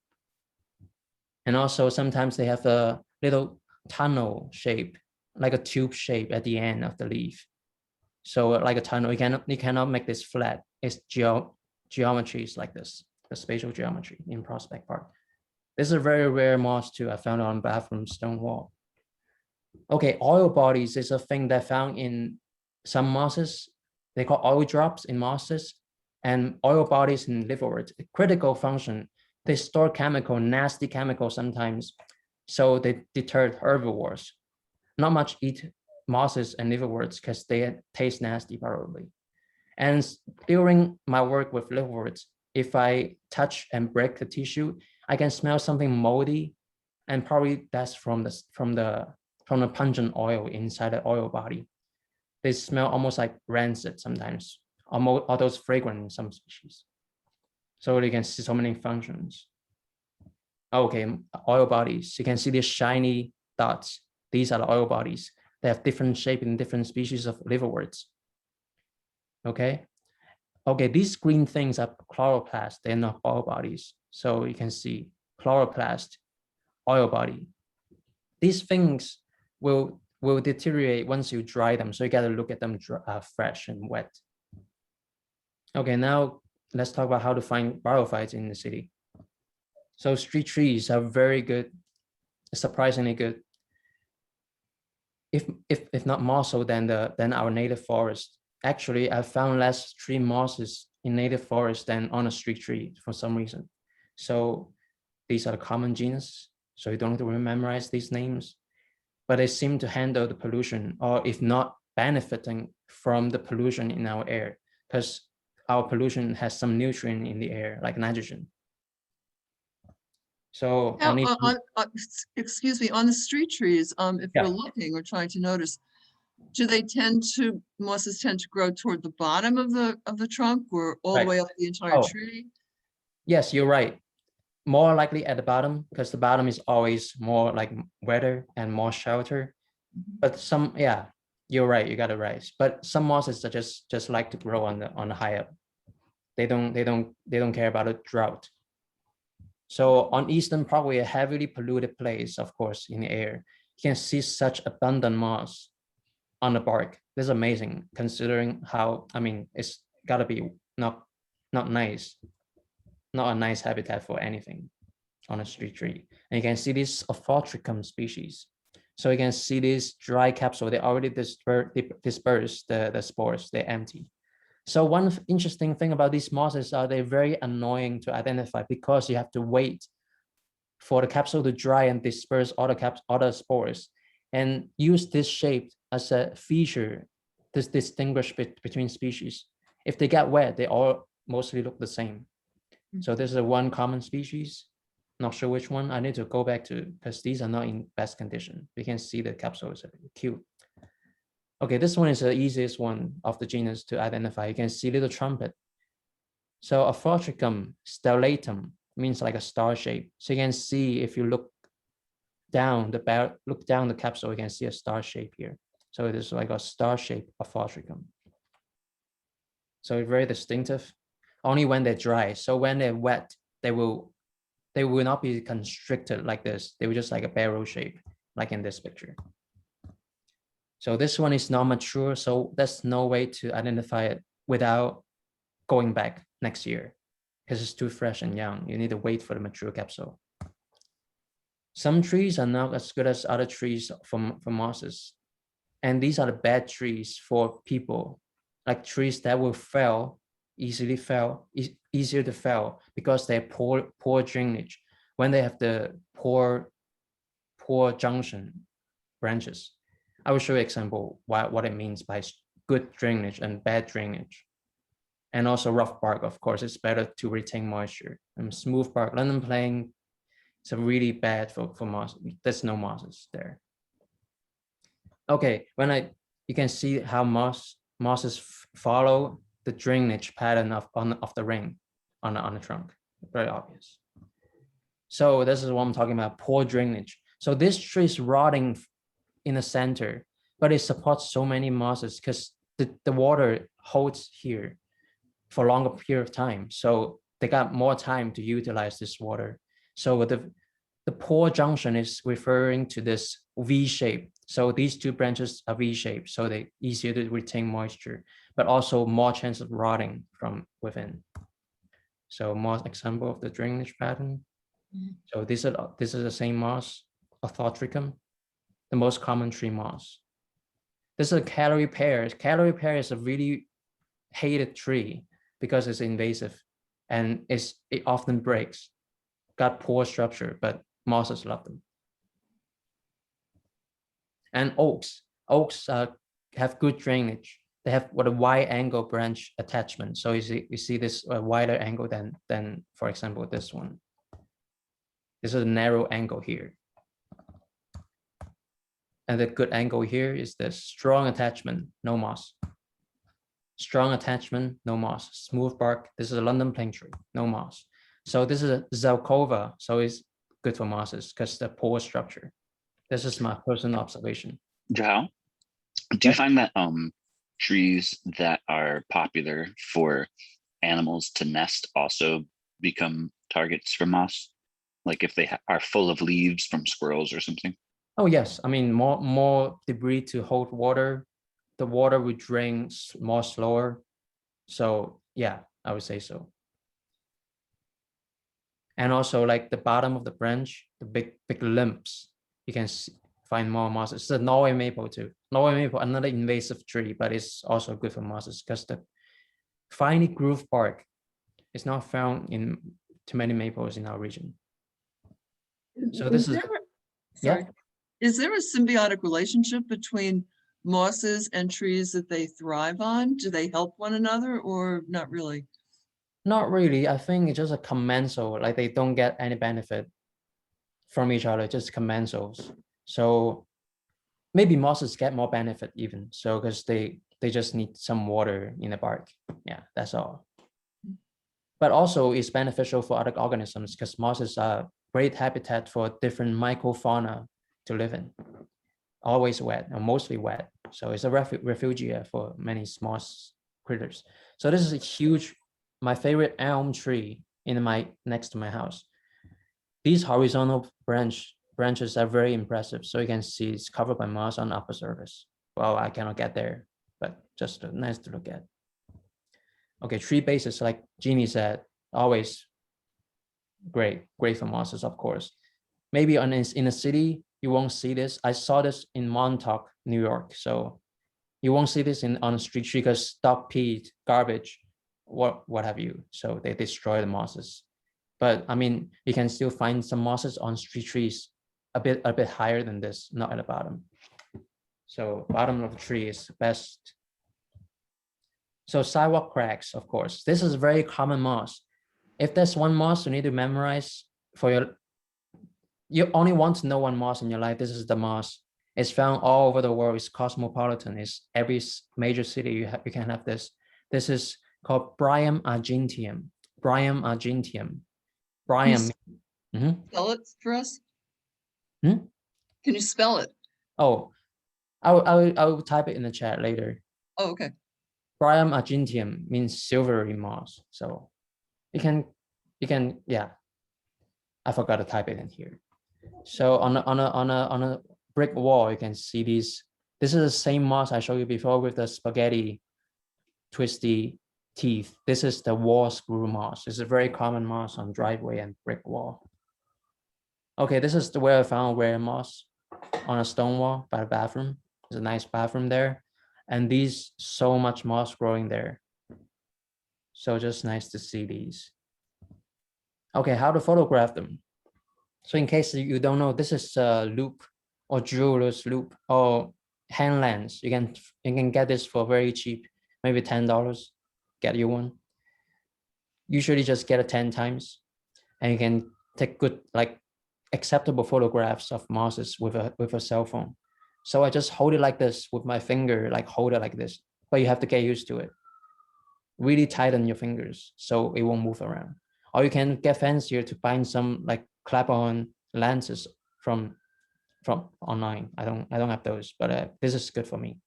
[SPEAKER 2] And also sometimes they have a little tunnel shape, like a tube shape at the end of the leaf. So like a tunnel, you cannot make this flat. It's geometry is like this, the spatial geometry in Prospect Park. This is a very rare moss too. I found it on bathroom stone wall. Okay, oil bodies is a thing that found in some mosses, they call oil drops in mosses, and oil bodies in liverworts. Critical function, they store chemical, nasty chemicals sometimes, so they deter herbivores. Not much eat mosses and liverworts because they taste nasty probably. And during my work with liverworts, if I touch and break the tissue, I can smell something moldy, and probably that's from the pungent oil inside the oil body. They smell almost like rancid sometimes, although it's fragrant in some species. So you can see so many functions. Okay, oil bodies. You can see these shiny dots. These are the oil bodies. They have different shape in different species of liverworts. Okay. Okay, these green things are chloroplast. They're not oil bodies. So you can see chloroplast, oil body. These things will deteriorate once you dry them. So you got to look at them fresh and wet. Okay, now let's talk about how to find bryophytes in the city. So street trees are very good, surprisingly good. If not more so than our native forest. Actually, I found less tree mosses in native forest than on a street tree for some reason. So these are the common genus. So you don't have to memorize these names, but they seem to handle the pollution, or if not benefiting from the pollution in our air, because our pollution has some nutrient in the air, like nitrogen. So
[SPEAKER 4] Now, excuse me, on the street trees, if we're looking or trying to notice, do they mosses tend to grow toward the bottom of the trunk or all the way up the entire tree?
[SPEAKER 2] Yes, you're right. More likely at the bottom, because the bottom is always more like wetter and more shelter. But some, yeah, you're right. You got it right. But some mosses are just like to grow on the high up. They don't care about a drought. So on Eastern, probably a heavily polluted place, of course, in the air, you can see such abundant moss on the bark. This is amazing, considering how, I mean, it's gotta be not nice, not a nice habitat for anything on a street tree. And you can see this Ophotricum species. So you can see this dry capsule, they already disperse the spores, they're empty. So one interesting thing about these mosses are they're very annoying to identify because you have to wait for the capsule to dry and disperse all the spores, and use this shape as a feature to distinguish between species. If they get wet, they all mostly look the same. So this is one common species. Not sure which one. I need to go back to, because these are not in best condition. We can see the capsule is cute. Okay, this one is the easiest one of the genus to identify. You can see little trumpet. So Ophotricum stellatum means like a star shape. So you can see if you look down the capsule, you can see a star shape here. So it is like a star shape Ophotricum. So it's very distinctive. Only when they're dry. So when they're wet, they will not be constricted like this. They will just like a barrel shape, like in this picture. So this one is not mature, so there's no way to identify it without going back next year, because it's too fresh and young. You need to wait for the mature capsule. Some trees are not as good as other trees for mosses. And these are the bad trees for people, like trees that will easier to fail because they have poor drainage. When they have the poor junction branches. I will show you an example what it means by good drainage and bad drainage. And also rough bark, of course, it's better to retain moisture. And smooth bark, London plane, it's a really bad for moss. There's no mosses there. Okay, you can see how mosses follow the drainage pattern of the ring on the trunk. Very obvious. So this is what I'm talking about, poor drainage. So this tree is rotting in the center, but it supports so many mosses because the water holds here for a longer period of time. So they got more time to utilize this water. So the poor junction is referring to this V shape. So these two branches are V shaped, so they're easier to retain moisture, but also more chance of rotting from within. So more example of the drainage pattern. So this is the same moss, Ophotricum, the most common tree moss. This is a calorie pear. Calorie pear is a really hated tree because it's invasive and it often breaks, got poor structure, but mosses love them. And oaks have good drainage. They have what a wide angle branch attachment. So you see this wider angle than, for example, this one. This is a narrow angle here. And the good angle here is the strong attachment, no moss. Strong attachment, no moss. Smooth bark. This is a London plane tree, no moss. So this is a Zelkova, so it's good for mosses because the poor structure. This is my personal observation.
[SPEAKER 6] Zihao, do you
[SPEAKER 2] Yes.
[SPEAKER 6] find that trees that are popular for animals to nest also become targets for moss? Like if they are full of leaves from squirrels or something?
[SPEAKER 2] Oh yes, I mean more debris to hold water. The water would drain more slower. So yeah, I would say so. And also like the bottom of the branch, the big limbs, you can find more mosses. It's the Norway maple too. Norway maple, another invasive tree, but it's also good for mosses because the finely grooved bark is not found in too many maples in our region. So this is,
[SPEAKER 4] Sorry. Is there a symbiotic relationship between mosses and trees that they thrive on? Do they help one another or not really?
[SPEAKER 2] not really. I think it's just a commensal, like they don't get any benefit from each other, just commensals. So maybe mosses get more benefit even. So because they just need some water in the bark. Yeah, that's all. But also it's beneficial for other organisms because mosses are great habitat for different microfauna to live in. Always wet or mostly wet. So it's a refugia for many small critters. So this is a huge, my favorite elm tree next to my house. These horizontal branches are very impressive. So you can see it's covered by moss on the upper surface. Well, I cannot get there, but just nice to look at. Okay, tree bases, like Jeannie said, always great for mosses, of course. Maybe in a city, you won't see this. I saw this in Montauk, New York. So you won't see this on a street tree because dog peed, garbage, what have you. So they destroy the mosses. But I mean, you can still find some mosses on street trees a bit higher than this, not at the bottom. So bottom of the tree is best. So sidewalk cracks, of course. This is a very common moss. If there's one moss you need to memorize you only want to know one moss in your life, this is the moss. It's found all over the world. It's cosmopolitan. It's every major city you can have this. This is called Bryum argenteum. Bryum argenteum. Bryum.
[SPEAKER 4] Spell it for us?
[SPEAKER 2] Hmm?
[SPEAKER 4] Can you spell it?
[SPEAKER 2] Oh, I will type it in the chat later.
[SPEAKER 4] Oh, okay.
[SPEAKER 2] Bryum argenteum means silvery moss. So you can, yeah. I forgot to type it in here. So on a brick wall, you can see these. This is the same moss I showed you before with the spaghetti twisty teeth. This is the wall screw moss. It's a very common moss on driveway and brick wall. Okay, this is where I found rare moss on a stone wall by the bathroom. There's a nice bathroom there. And these, so much moss growing there. So just nice to see these. Okay, how to photograph them. So in case you don't know, this is a loop or jeweler's loop or hand lens. You can get this for very cheap, maybe $10. Get you one. Usually just get it 10 times, and you can take good, like acceptable photographs of mosses with a cell phone. So I just hold it like this with my finger, like hold it like this. But you have to get used to it. Really tighten your fingers so it won't move around. Or you can get fancier to find some like clap-on lenses from online. I don't have those, but this is good for me.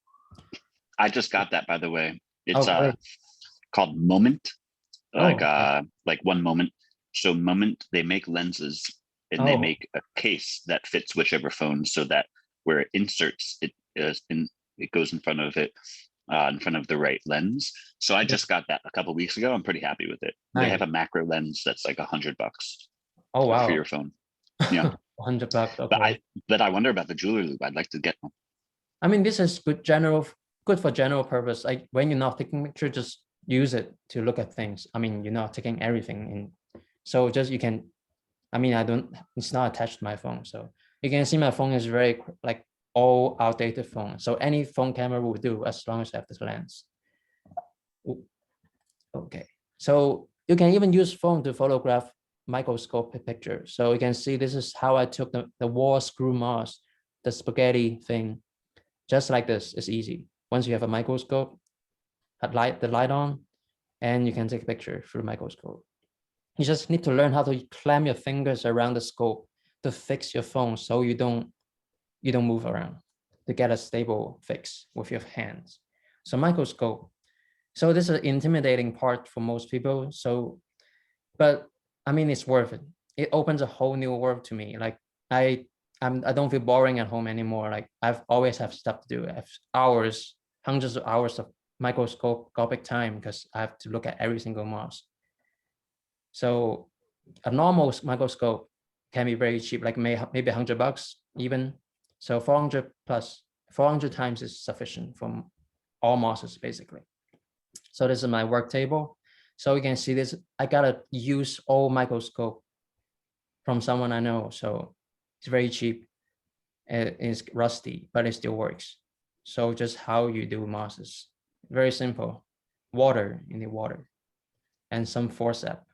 [SPEAKER 6] I just got that, by the way. It's called Moment, like one moment. So Moment, they make lenses and they make a case that fits whichever phone, so that where it inserts it goes in front of it, in front of the right lens. So I just got that a couple of weeks ago. I'm pretty happy with it. Nice. They have a macro lens that's like $100.
[SPEAKER 2] Oh wow!
[SPEAKER 6] For your phone. Yeah,
[SPEAKER 2] $100. Okay.
[SPEAKER 6] But I wonder about the jewelry loop. I'd like to get one.
[SPEAKER 2] I mean, this is good for general purpose. Like when you're not taking picture, just use it to look at things. I mean, you're not taking everything in. So just you can, I mean, it's not attached to my phone. So you can see my phone is very like all outdated phone. So any phone camera will do as long as you have this lens. Okay, so you can even use phone to photograph microscopic pictures. So you can see this is how I took the wall screw moss, the spaghetti thing, just like this. It's easy. Once you have a microscope, the light on, and you can take a picture through the microscope. You just need to learn how to clamp your fingers around the scope to fix your phone so you don't move around, to get a stable fix with your hands. So microscope. So this is an intimidating part for most people. So, but I mean, it's worth it. It opens a whole new world to me. Like I don't feel boring at home anymore. Like I've always have stuff to do. I have hours, hundreds of hours of microscopic time because I have to look at every single moss. So a normal microscope can be very cheap, like maybe $100 even. So 400 times is sufficient for all mosses basically. So this is my work table. So you can see this, I gotta use old microscope from someone I know. So it's very cheap. It's rusty, but it still works. So just how you do mosses, very simple. Water, you need water and some forceps.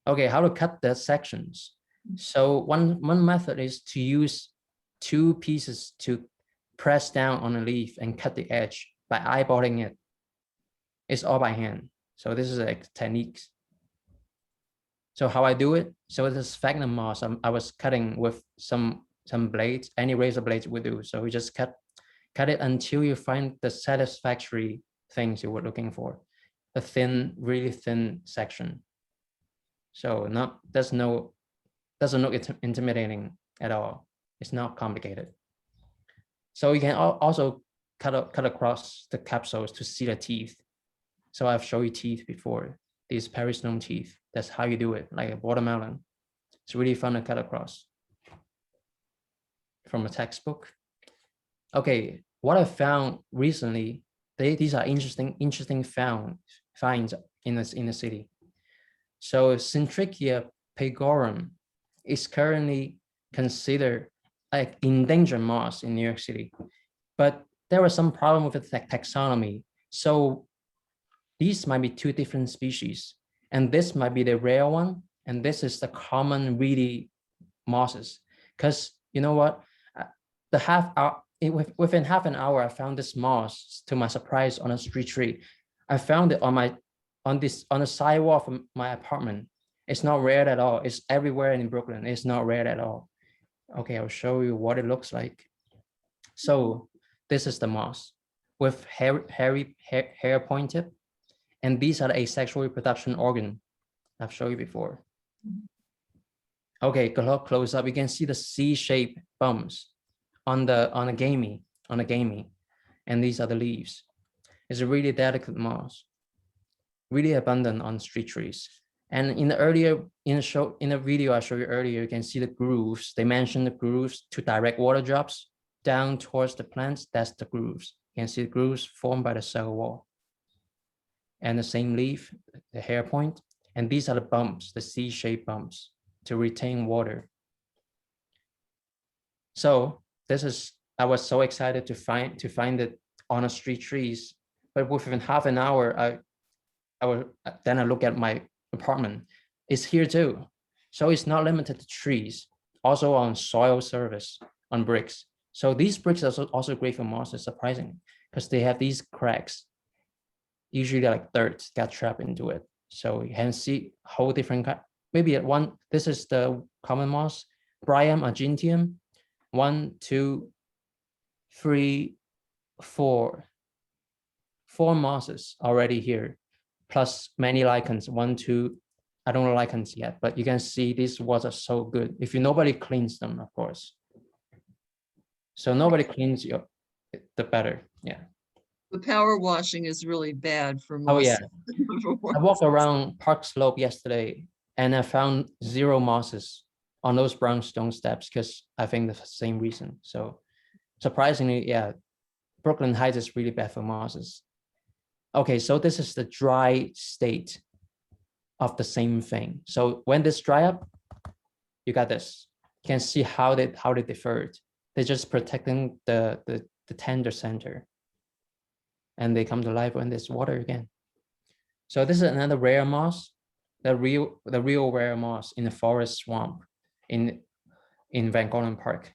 [SPEAKER 2] Okay, how to cut the sections. So one method is to use 2 pieces to press down on a leaf and cut the edge by eyeballing it. It's all by hand. So this is a technique. So how I do it, so this sphagnum moss, I was cutting with some blades, any razor blades would do. So we just cut it until you find the satisfactory things you were looking for. A thin, really thin section. So doesn't look intimidating at all. It's not complicated. So you can also cut across the capsules to see the teeth. So I've shown you teeth before, these peristome teeth. That's how you do it, like a watermelon. It's really fun to cut across from a textbook. Okay, what I found recently, these are interesting finds in the city. So Centrichia pegorum is currently considered like endangered moss in New York City, but there was some problem with the taxonomy. So these might be 2 different species, and this might be the rare one, and this is the common reedy mosses. Because you know what, within half an hour, I found this moss to my surprise on a street tree. I found it on the sidewalk of my apartment. It's not rare at all. It's everywhere in Brooklyn. It's not rare at all. Okay, I'll show you what it looks like. So this is the moss with hair point tip, and these are the asexual reproduction organ I've shown you before. Okay, close up. You can see the C-shaped bumps on the gamey, and these are the leaves. It's a really delicate moss, really abundant on street trees. And in the video I showed you earlier, you can see the grooves. They mentioned the grooves to direct water drops down towards the plants. That's the grooves. You can see the grooves formed by the cell wall. And the same leaf, the hair point. And these are the bumps, the C-shaped bumps to retain water. So I was so excited to find it on a street trees, but within half an hour, I look at my apartment. It's here too. So it's not limited to trees, also on soil surface, on bricks. So these bricks are also great for mosses, surprisingly, because they have these cracks. Usually like dirt got trapped into it. So you can see whole different kind. Maybe at one, this is the common moss, Bryum argenteum. 1, 2, 3, 4. 4 mosses already here, plus many lichens. 1, 2. I don't know lichens yet, but you can see these walls are so good. If nobody cleans them, of course. So nobody cleans the better. Yeah.
[SPEAKER 4] The power washing is really bad for
[SPEAKER 2] Oh
[SPEAKER 4] moss.
[SPEAKER 2] yeah. I walked around Park Slope yesterday and I found 0 mosses on those brownstone steps because I think the same reason. So surprisingly, yeah, Brooklyn Heights is really bad for mosses. Okay, so this is the dry state of the same thing. So when this dry up, you got this. You can see how they differed. They're just protecting the tender center. And they come to life when there's water again. So this is another rare moss, the real rare moss in the forest swamp in Van Gogh Park.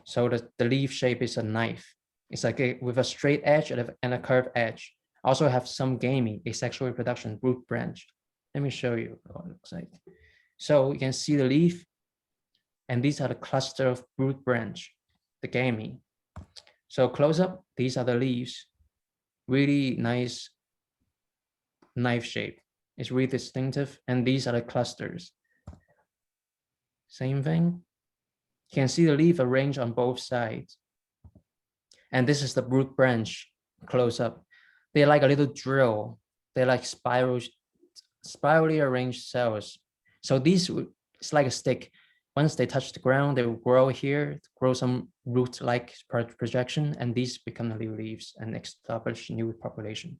[SPEAKER 2] So the leaf shape is a knife. It's like with a straight edge and a curved edge. Also have some gamey, asexual reproduction, root branch. Let me show you what it looks like. So you can see the leaf, and these are the cluster of root branch, the gamey. So close up, these are the leaves. Really nice knife shape. It's really distinctive, and these are the clusters. Same thing. You can see the leaf arranged on both sides. And this is the root branch close up. They're like a little drill. They're like spirally arranged cells. So these, it's like a stick. Once they touch the ground, they will grow here, grow some root-like projection, and these become the new leaves and establish new population.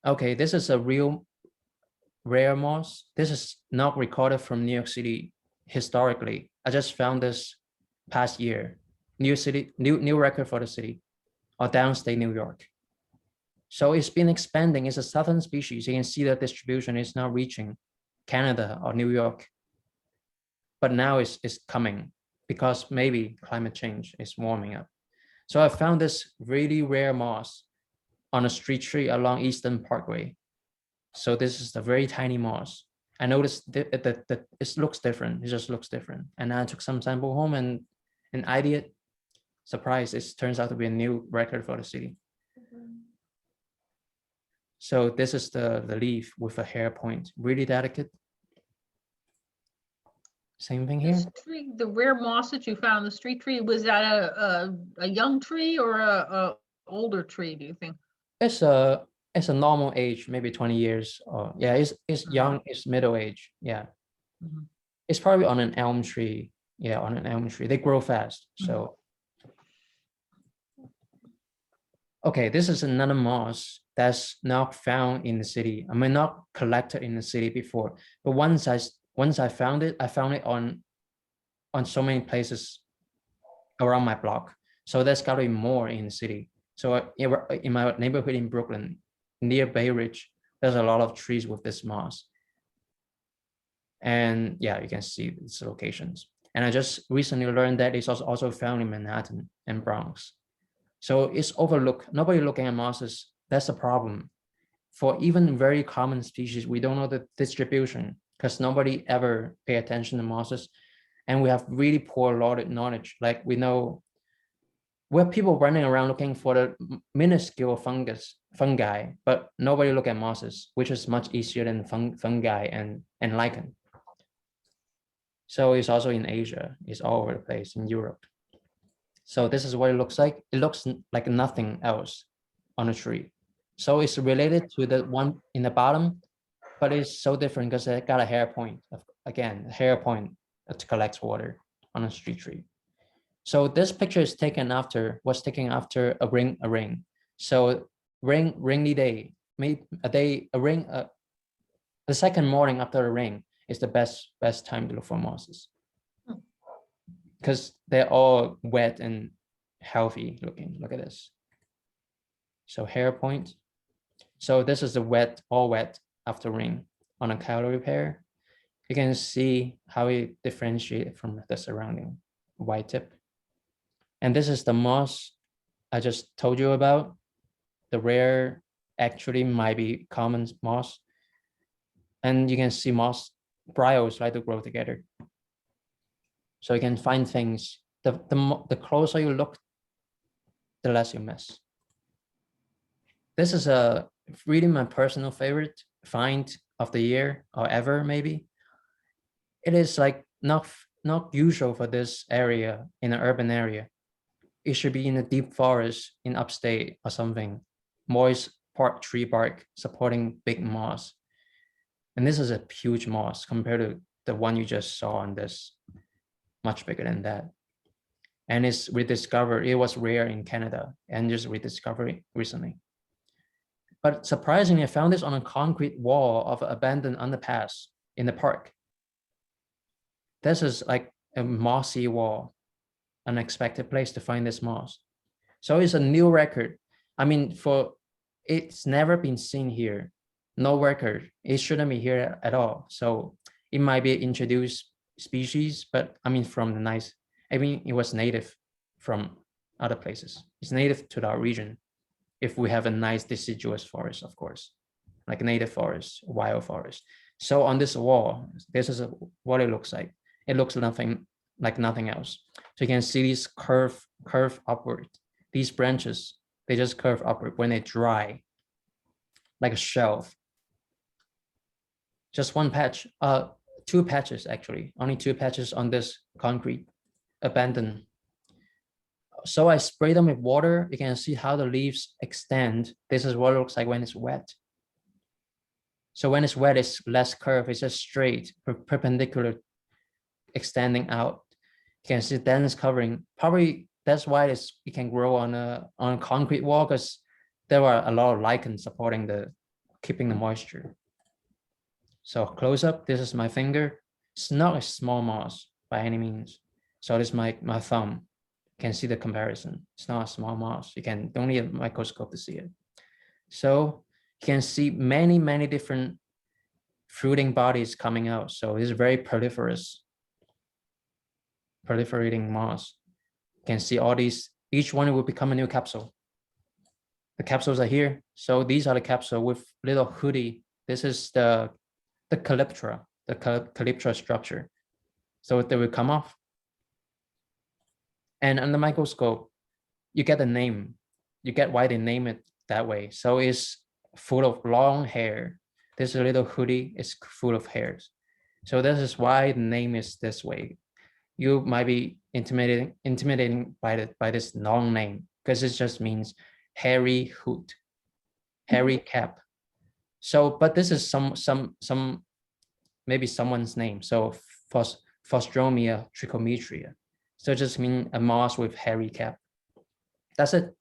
[SPEAKER 2] Okay, this is a real rare moss. This is not recorded from New York City historically. I just found this past year. New record for the city, or downstate New York. So it's been expanding. It's a southern species. You can see the distribution is now reaching Canada or New York. But now it's coming because maybe climate change is warming up. So I found this really rare moss on a street tree along Eastern Parkway. So this is the very tiny moss. I noticed that it looks different. It just looks different. And I took some sample home and ID it. Surprise, it turns out to be a new record for the city. So this is the leaf with a hair point, really delicate. Same thing here.
[SPEAKER 5] This tree, the rare moss that you found, the street tree, was that a young tree or a older tree, do you think?
[SPEAKER 2] It's a normal age, maybe 20 years. Or yeah, it's young, it's middle age. Yeah.
[SPEAKER 5] Mhm.
[SPEAKER 2] It's probably on an elm tree. Yeah, on an elm tree. They grow fast. So okay, this is another moss that's not found in the city. I mean, not collected in the city before. But once I found it on so many places around my block. So there's got to be more in the city. So in my neighborhood in Brooklyn, near Bay Ridge, there's a lot of trees with this moss. And yeah, you can see its locations. And I just recently learned that it's also found in Manhattan and Bronx. So it's overlooked. Nobody looking at mosses. That's a problem. For even very common species, we don't know the distribution because nobody ever pay attention to mosses. And we have really poor knowledge. Like we know, we have people running around looking for the minuscule fungi, but nobody look at mosses, which is much easier than fungi and lichen. So it's also in Asia. It's all over the place in Europe. So this is what it looks like. It looks like nothing else on a tree. So it's related to the one in the bottom, but it's so different because it got a hair point. Again, a hair point to collect water on a street tree. So this picture is was taken after a ring. So rainy day, the second morning after a ring is the best time to look for mosses. Because they're all wet and healthy looking. Look at this. So hair point. So this is all wet after rain on a calorie pair. You can see how it differentiates from the surrounding white tip. And this is the moss I just told you about. The rare actually might be common moss. And you can see moss bryos like to grow together. So you can find things, the closer you look, the less you miss. This is really my personal favorite find of the year or ever, maybe. It is like not usual for this area in an urban area. It should be in a deep forest in upstate or something. Moist tree bark supporting big moss. And this is a huge moss compared to the one you just saw on this. Much bigger than that. And it's rediscovered. It was rare in Canada and just rediscovered recently. But surprisingly, I found this on a concrete wall of an abandoned underpass in the park. This is like a mossy wall, unexpected place to find this moss. So it's a new record. I mean, it's never been seen here. No record. It shouldn't be here at all. So it might be introduced species, but I mean, it was native from other places. It's native to our region. If we have a nice deciduous forest, of course, like native forest, wild forest. So on this wall, this is what it looks like. It looks like nothing else. So you can see these curve upward. These branches, they just curve upward when they dry, like a shelf. Just one patch, two patches actually, only two patches on this concrete, abandoned. So I spray them with water. You can see how the leaves extend. This is what it looks like when it's wet. So when it's wet, it's less curved. It's just straight, perpendicular, extending out. You can see dense covering. Probably that's why it can grow on a concrete wall, because there are a lot of lichens supporting keeping the moisture. So close up, this is my finger. It's not a small moss by any means. So this is my thumb. You can see the comparison. It's not a small moss. You don't need a microscope to see it. So you can see many different fruiting bodies coming out. So it's very proliferating moss. You can see all these, each one will become a new capsule. The capsules are here. So these are the capsule with little hoodie. This is the calyptra, the calyptra structure. So they will come off. And on the microscope, you get the name. You get why they name it that way. So it's full of long hair. This little hoodie is full of hairs. So this is why the name is this way. You might be intimidating by this long name, because it just means hairy hood, hairy cap. So, but this is maybe someone's name. So Fostromia trichometria. So it just means a moss with hairy cap. That's it.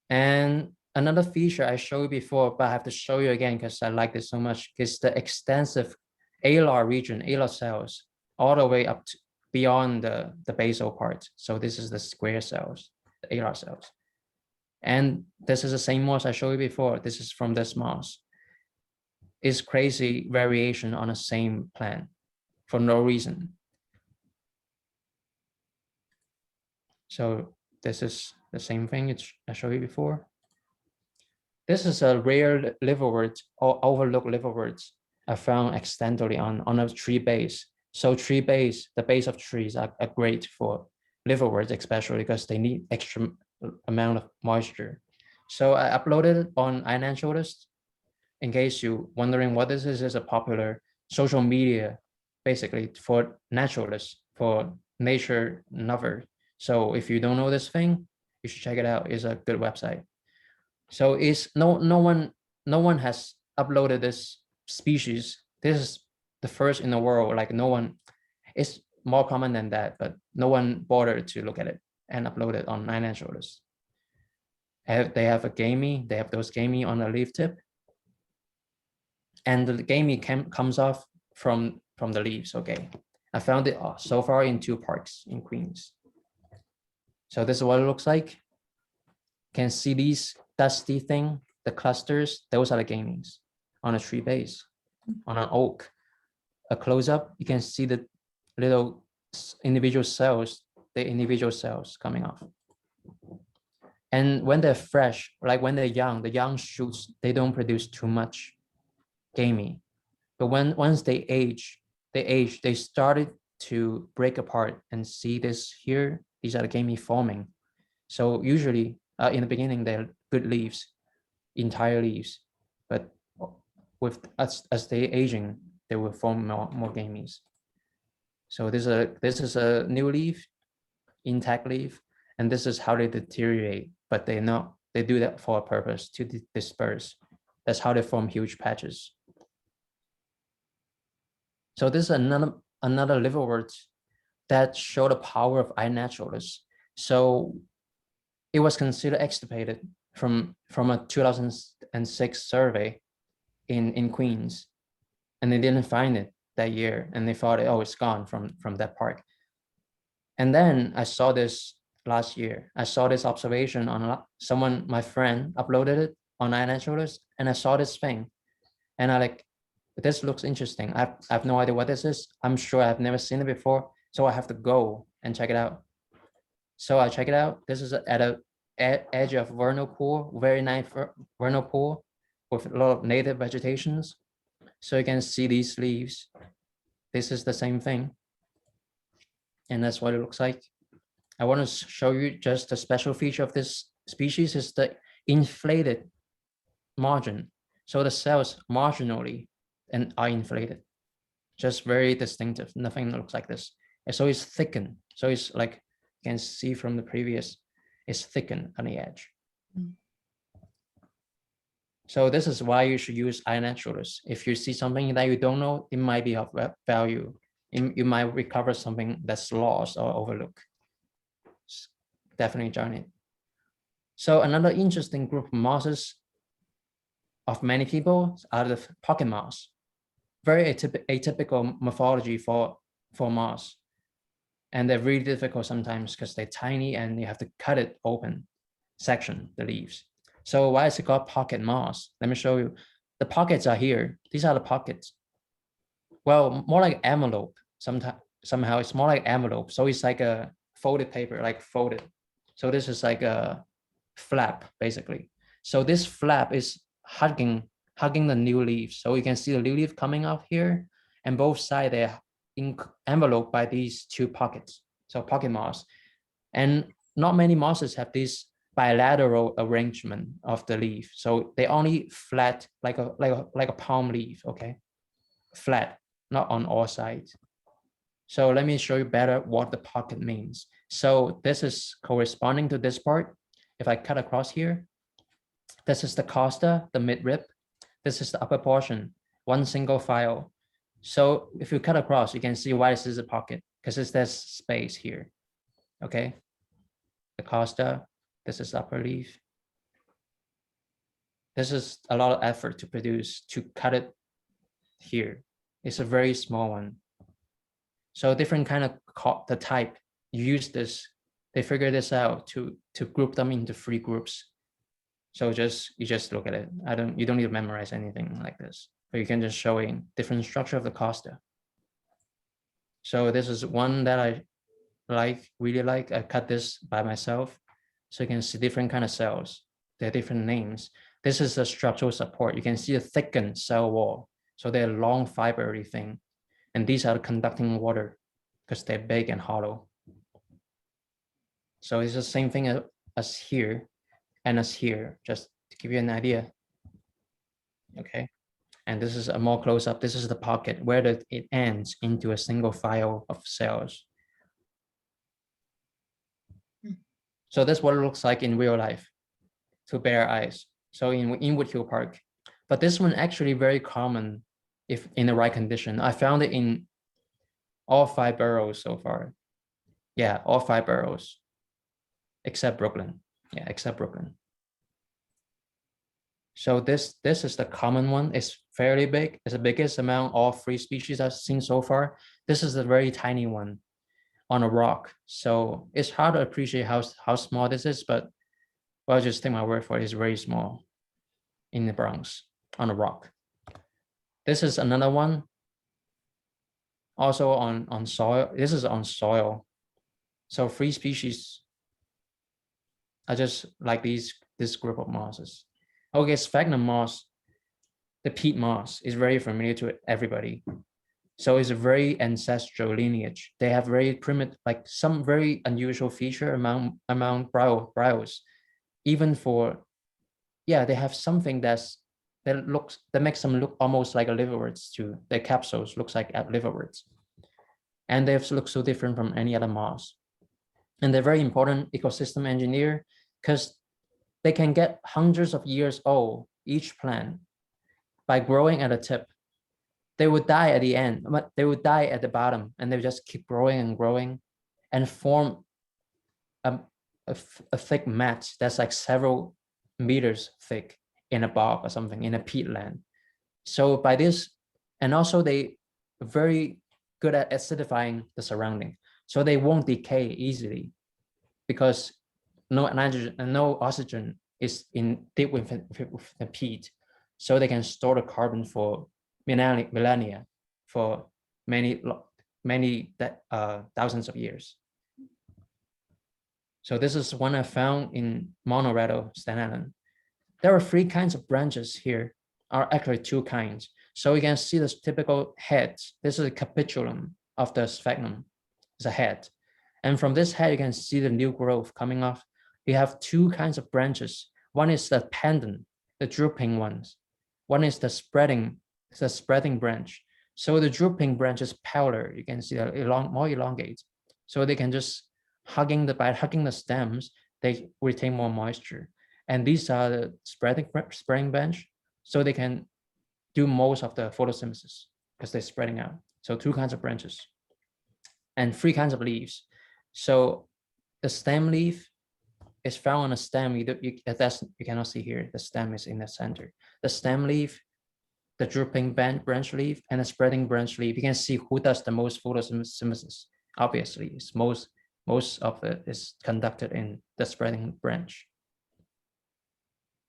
[SPEAKER 2] And another feature I showed you before, but I have to show you again because I like this so much, is the extensive alar region, alar cells, all the way up to beyond the basal part. So this is the square cells, the alar cells. And this is the same moss I showed you before. This is from this moss. It's crazy variation on the same plant for no reason. So this is the same thing I showed you before. This is a rare liverwort or overlooked liverworts I found accidentally on a tree base. So tree base, the base of trees are great for liverworts, especially because they need extra amount of moisture. So I uploaded it on iNaturalist. In case you're wondering what this is a popular social media, basically for naturalists, for nature lovers. So if you don't know this thing, you should check it out. It's a good website. So it's no one has uploaded this species. This is the first in the world. Like no one, it's more common than that, but no one bothered to look at it and upload it on iNaturalist. They have a gamey. They have those gamey on the leaf tip, and the gamey comes off from the leaves. Okay, I found it so far in 2 parks in Queens. So this is what it looks like. Can see these dusty thing, the clusters, those are the gameys on a tree base, on an oak. A close up, you can see the little individual cells, coming off. And when they're fresh, like when they're young, the young shoots, they don't produce too much gamey. But once they age, they started to break apart and see this here. These are the gamey forming. So usually in the beginning, they're good leaves, entire leaves, but as they aging, they will form more gameys. So this is a new leaf, intact leaf, and this is how they deteriorate. But they do that for a purpose, to disperse. That's how they form huge patches. So this is another liverwort that show the power of iNaturalist. So it was considered extirpated from a 2000 2006 survey in Queens, and they didn't find it that year, and they thought, oh, it's gone from that park. And then I saw this last year. I saw this observation on someone, my friend, uploaded it on iNaturalist, and I saw this thing, and I like, this looks interesting. I have no idea what this is. I'm sure I've never seen it before, so I have to go and check it out. So I check it out. This is at a edge of vernal pool, very nice vernal pool with a lot of native vegetations. So you can see these leaves. This is the same thing. And that's what it looks like. I want to show you just a special feature of this species is the inflated margin. So the cells marginally and are inflated, just very distinctive. Nothing looks like this. And so it's thickened. So it's like, you can see from the previous, it's thickened on the edge. So this is why you should use iNaturalist. If you see something that you don't know, it might be of value. You might recover something that's lost or overlooked. Definitely join it. So another interesting group of mosses of many people are the pocket moss. Very atypical morphology for moss. And they're really difficult sometimes because they're tiny and you have to cut it open, section the leaves. So why is it called pocket moss? Let me show you. The pockets are here. These are the pockets. Well, more like envelope. Somehow it's more like envelope. So it's like a folded paper, like folded. So this is like a flap, basically. So this flap is hugging the new leaves. So you can see the new leaf coming up here, and both sides they're enveloped by these two pockets. So pocket moss. And not many mosses have this bilateral arrangement of the leaf. So they only flat like a palm leaf, okay? Flat, not on all sides. So let me show you better what the pocket means. So this is corresponding to this part. If I cut across here, this is the costa, the midrib. This is the upper portion, one single file. So if you cut across, you can see why this is a pocket, because there's space here, okay? The costa, this is upper leaf. This is a lot of effort to produce, to cut it here. It's a very small one. So different kind of the type, you use this, they figure this out to group them into 3 groups. So you just look at it. You don't need to memorize anything like this, but you can just show in different structure of the costa. So this is one that I really like. I cut this by myself. So you can see different kind of cells. They're different names. This is a structural support. You can see a thickened cell wall. So they're long fibery thing. And these are conducting water because they're big and hollow. So it's the same thing as here and as here, just to give you an idea. Okay. And this is a more close up. This is the pocket where it ends into a single file of cells. So that's what it looks like in real life to bare eyes. So in Woodhill Park. But this one actually very common if in the right condition. I found it in all 5 boroughs so far. Yeah, all 5 boroughs, except Brooklyn. Yeah, except Brooklyn. So this is the common one. It's fairly big. It's the biggest among all 3 species I've seen so far. This is a very tiny one on a rock. So it's hard to appreciate how small this is, but well, just take my word for it. It's very small in the Bronx on a rock. This is another one. Also on soil. This is on soil. So 3 species. I just like this group of mosses. Okay, sphagnum moss, the peat moss is very familiar to everybody. So it's a very ancestral lineage. They have very primitive, like some very unusual feature among bryos. Even for, yeah, they have something that makes them look almost like a liverworts too. Their capsules looks like liverworts. And they look so different from any other moss. And they're very important ecosystem engineer because they can get hundreds of years old, each plant, by growing at the tip. They would die at the end, but they would die at the bottom, and they would just keep growing and growing and form a thick mat that's like several meters thick in a bog or something, in a peatland. So by this, and also they very good at acidifying the surrounding. So they won't decay easily because no nitrogen and no oxygen is in deep with the peat. So they can store the carbon for millennia, for many thousands of years. So this is one I found in Monoredo, Staten Island. There are 3 kinds of branches here, are actually 2 kinds. So you can see this typical head. This is a capitulum of the sphagnum. It's a head. And from this head, you can see the new growth coming off. You have 2 kinds of branches. One is the pendant, the drooping ones. One is the spreading branch. So the drooping branch is paler. You can see more elongate. So they can just by hugging the stems, they retain more moisture. And these are the spreading branch. So they can do most of the photosynthesis because they're spreading out. So 2 kinds of branches and 3 kinds of leaves. So the stem leaf is found on a stem. You cannot see here. The stem is in the center. The stem leaf, the drooping branch leaf, and the spreading branch leaf. You can see who does the most photosynthesis. Obviously, it's most of it is conducted in the spreading branch.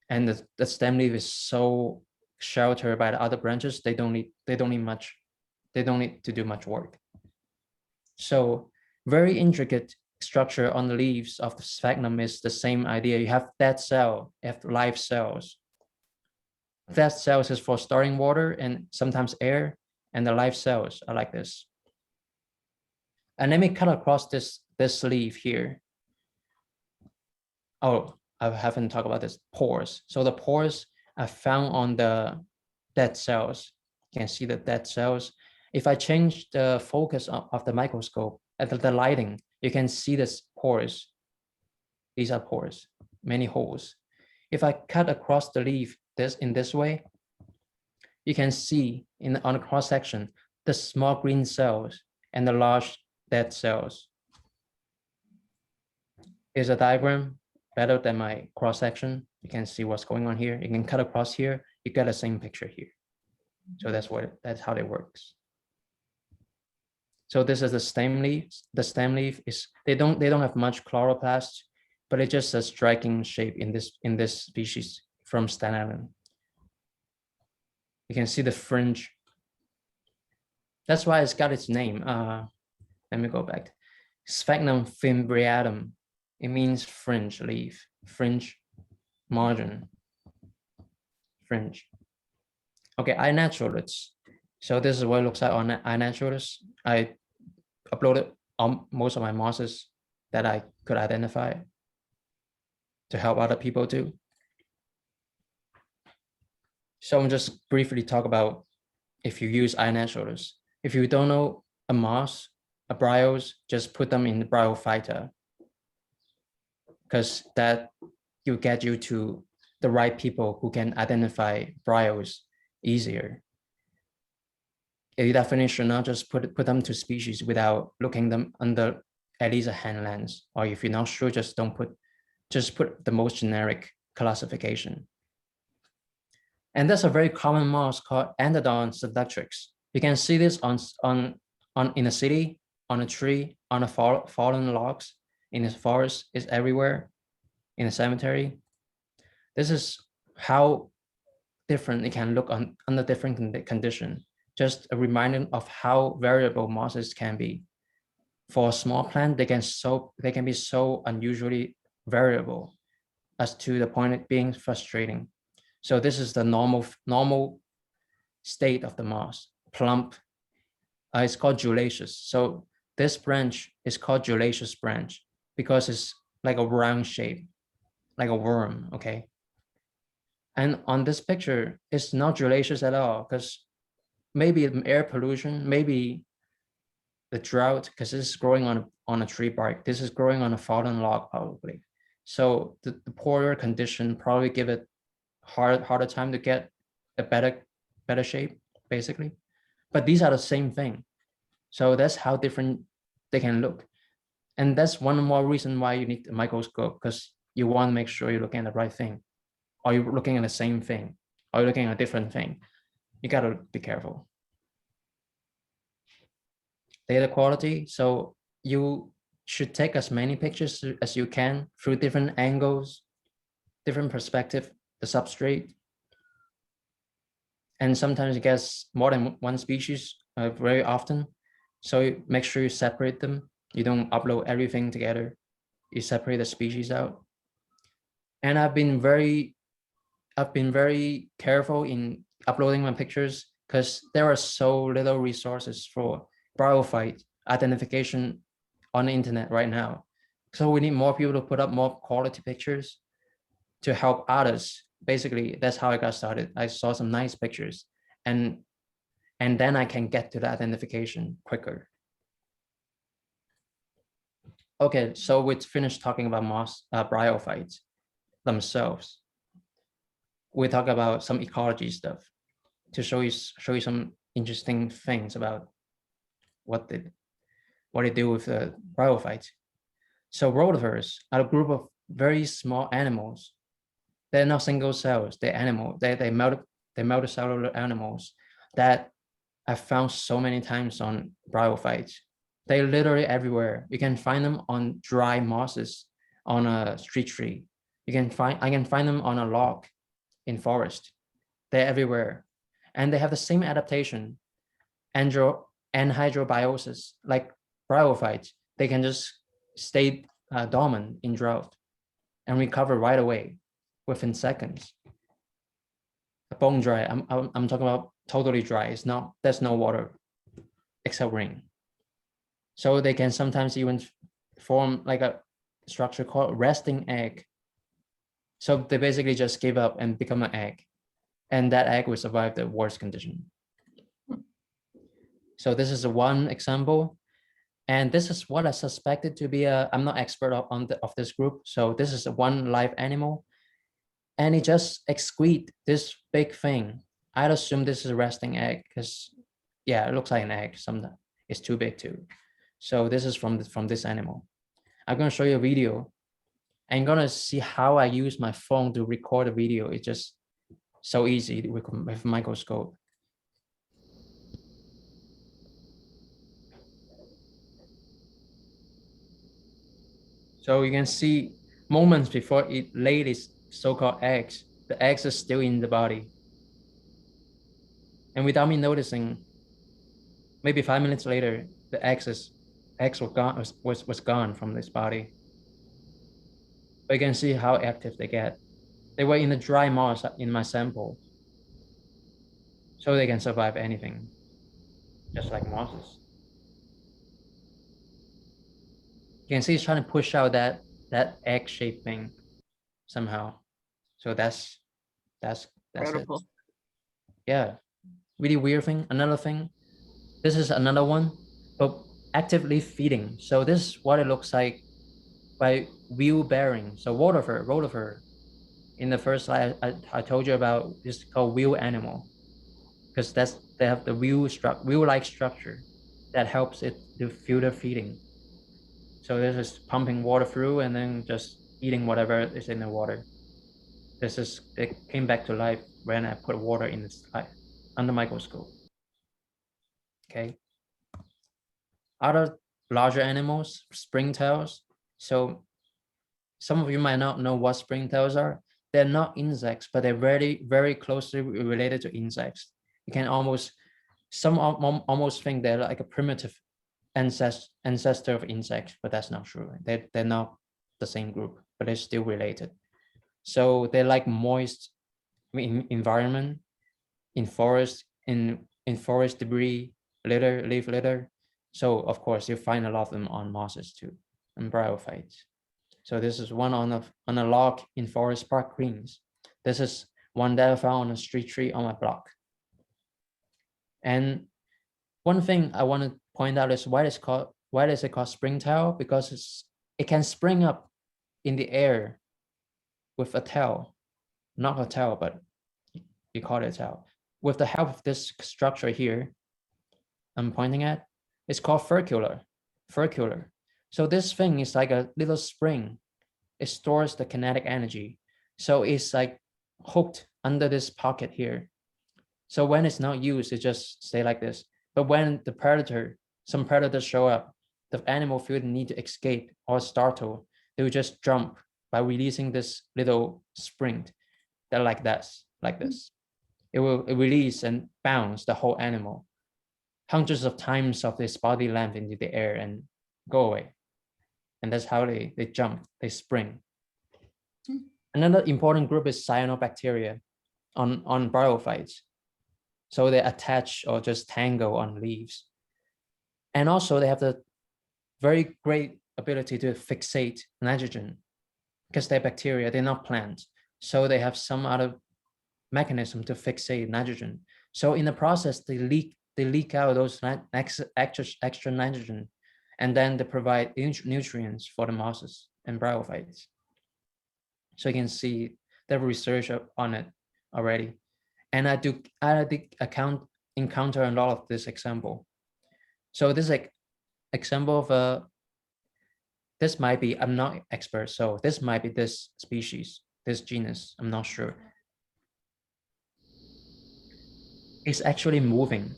[SPEAKER 2] And the stem leaf is so sheltered by the other branches, they don't need to do much work. So very intricate structure on the leaves of the sphagnum is the same idea. You have dead cell, you have live cells. Dead cells is for storing water and sometimes air, and the live cells are like this. And let me cut across this leaf here. Oh, I haven't talked about this, pores. So the pores are found on the dead cells. You can see the dead cells. If I change the focus of the microscope at the lighting, you can see this pores. These are pores, many holes. If I cut across the leaf in this way, you can see on the cross section the small green cells and the large dead cells. Here's a diagram better than my cross section. You can see what's going on here. You can cut across here. You get the same picture here. So that's how it works. So this is the stem leaf. The stem leaf is they don't have much chloroplast, but it's just a striking shape in this species from Staten Island. You can see the fringe. That's why it's got its name. Let me go back. Sphagnum fimbriatum. It means fringe leaf, fringe margin, fringe. Okay, iNaturalist. So this is what it looks like on iNaturalist. I uploaded most of my mosses that I could identify to help other people too. So I'm just briefly talk about if you use iNaturalist. If you don't know a moss, a bryos, just put them in the Bryophyta, because that will get you to the right people who can identify bryos easier. You definitely should not just put them to species without looking them under at least a hand lens. Or if you're not sure, just put the most generic classification. And there's a very common moss called Andodon seductrix. You can see this in a city, on a tree, on a fallen logs, in the forest, is everywhere, in a cemetery. This is how different it can look under different conditions. Just a reminder of how variable mosses can be. For a small plant, they can be so unusually variable as to the point of being frustrating. So this is the normal state of the moss, plump. It's called gylaceous. So this branch is called gylaceous branch because it's like a round shape, like a worm, okay? And on this picture, it's not gylaceous at all because maybe air pollution, maybe the drought, because this is growing on a tree bark. This is growing on a fallen log probably. So the poorer condition probably give it harder time to get a better shape, basically. But these are the same thing. So that's how different they can look. And that's one more reason why you need a microscope, because you want to make sure you're looking at the right thing. Are you looking at the same thing? Are you looking at a different thing? You gotta be careful. Data quality. So you should take as many pictures as you can through different angles, different perspective, the substrate. And sometimes it gets more than one species very often. So make sure you separate them. You don't upload everything together. You separate the species out. And I've been very careful in uploading my pictures because there are so little resources for bryophyte identification on the internet right now. So we need more people to put up more quality pictures to help others. Basically, that's how I got started. I saw some nice pictures and then I can get to the identification quicker. Okay, so we finished talking about bryophytes themselves. We talk about some ecology stuff to show you some interesting things about what they do with the bryophytes. So rotifers are a group of very small animals. They're not single cells. They're multicellular animals that I've found so many times on bryophytes. They're literally everywhere. You can find them on dry mosses on a street tree. I can find them on a log in forest. They're everywhere. And they have the same adaptation, anhydrobiosis, like bryophytes. They can just stay dormant in drought and recover right away within seconds. Bone dry, I'm talking about totally dry. There's no water except rain. So they can sometimes even form like a structure called resting egg. So they basically just give up and become an egg. And that egg will survive the worst condition. So this is one example. And this is what I suspected to be I'm not expert of this group. So this is one live animal. And it just excrete this big thing. I'd assume this is a resting egg because yeah, it looks like an egg. Sometimes it's too big too. So this is from this animal. I'm gonna show you a video. I'm gonna see how I use my phone to record a video. It's just so easy with a microscope. So you can see moments before it laid its so-called eggs, the eggs are still in the body. And without me noticing, maybe 5 minutes later, the eggs were gone, was gone from this body. But you can see how active they get. They were in the dry moss in my sample. So they can survive anything, just like mosses. You can see it's trying to push out that egg-shaped thing somehow. So that's
[SPEAKER 4] Incredible.
[SPEAKER 2] it. Yeah, really weird thing. Another thing, this is another one, but actively feeding. So this is what it looks like by wheel bearing. So rotifer. In the first slide, I told you about this called wheel animal, because they have the wheel-like structure that helps it to filter feeding. So this is pumping water through and then just eating whatever is in the water. It came back to life when I put water in its under microscope. Okay. Other larger animals, springtails. So some of you might not know what springtails are. They're not insects, but they're very, very closely related to insects. You can almost think they're like a primitive ancestor of insects, but that's not true. They're not the same group, but they're still related. So they like moist environment, in forest debris, leaf litter. So of course you find a lot of them on mosses too, and bryophytes. So this is one on a log in Forest Park, Queens. This is one that I found on a street tree on my block. And one thing I want to point out is why is it called springtail? Because it can spring up in the air with a tail, not a tail, but you call it a tail. With the help of this structure here, I'm pointing at, it's called furcular. So this thing is like a little spring. It stores the kinetic energy. So it's like hooked under this pocket here. So when it's not used, it just stay like this. But when some predators show up, the animal feel the need to escape or startle, they will just jump by releasing this little spring that like this. It will release and bounce the whole animal hundreds of times of this body length into the air and go away. And that's how they jump, they spring. Another important group is cyanobacteria on bryophytes. So they attach or just tangle on leaves. And also they have the very great ability to fixate nitrogen because they're bacteria, they're not plants. So they have some other mechanism to fixate nitrogen. So in the process, they leak out those extra nitrogen, and then they provide nutrients for the mosses and bryophytes. So you can see the research on it already. And I did encounter a lot of this example. So this is like example of this might be, I'm not expert, so this might be this species, this genus, I'm not sure. It's actually moving.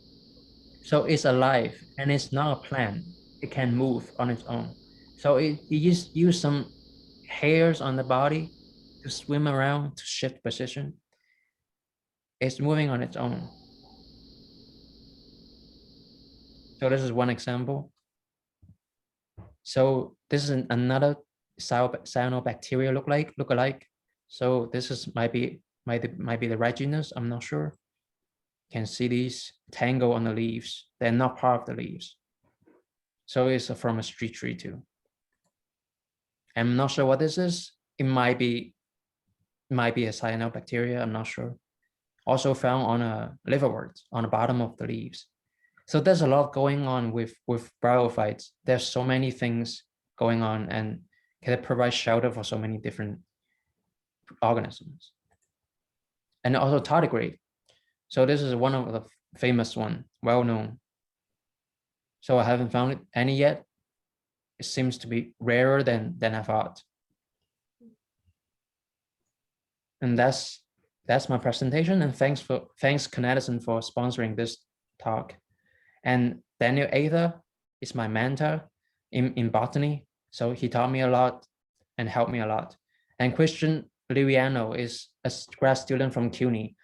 [SPEAKER 2] So it's alive and it's not a plant. It can move on its own. So it use some hairs on the body to swim around, to shift position. It's moving on its own. So this is one example. So this is another cyanobacteria look-alike. So this is might be the right genus, I'm not sure. Can see these tangle on the leaves. They're not part of the leaves. So it's from a street tree too. I'm not sure what this is. It might be a cyanobacteria, I'm not sure. Also found on a liverwort on the bottom of the leaves. So there's a lot going on with bryophytes. There's so many things going on and can provide shelter for so many different organisms. And also tardigrade. So this is one of the famous one, well known. So I haven't found any yet. It seems to be rarer than I thought. And that's my presentation. And thanks Canedison for sponsoring this talk. And Daniel Ather is my mentor in botany. So he taught me a lot and helped me a lot. And Christian Liviano is a grad student from CUNY.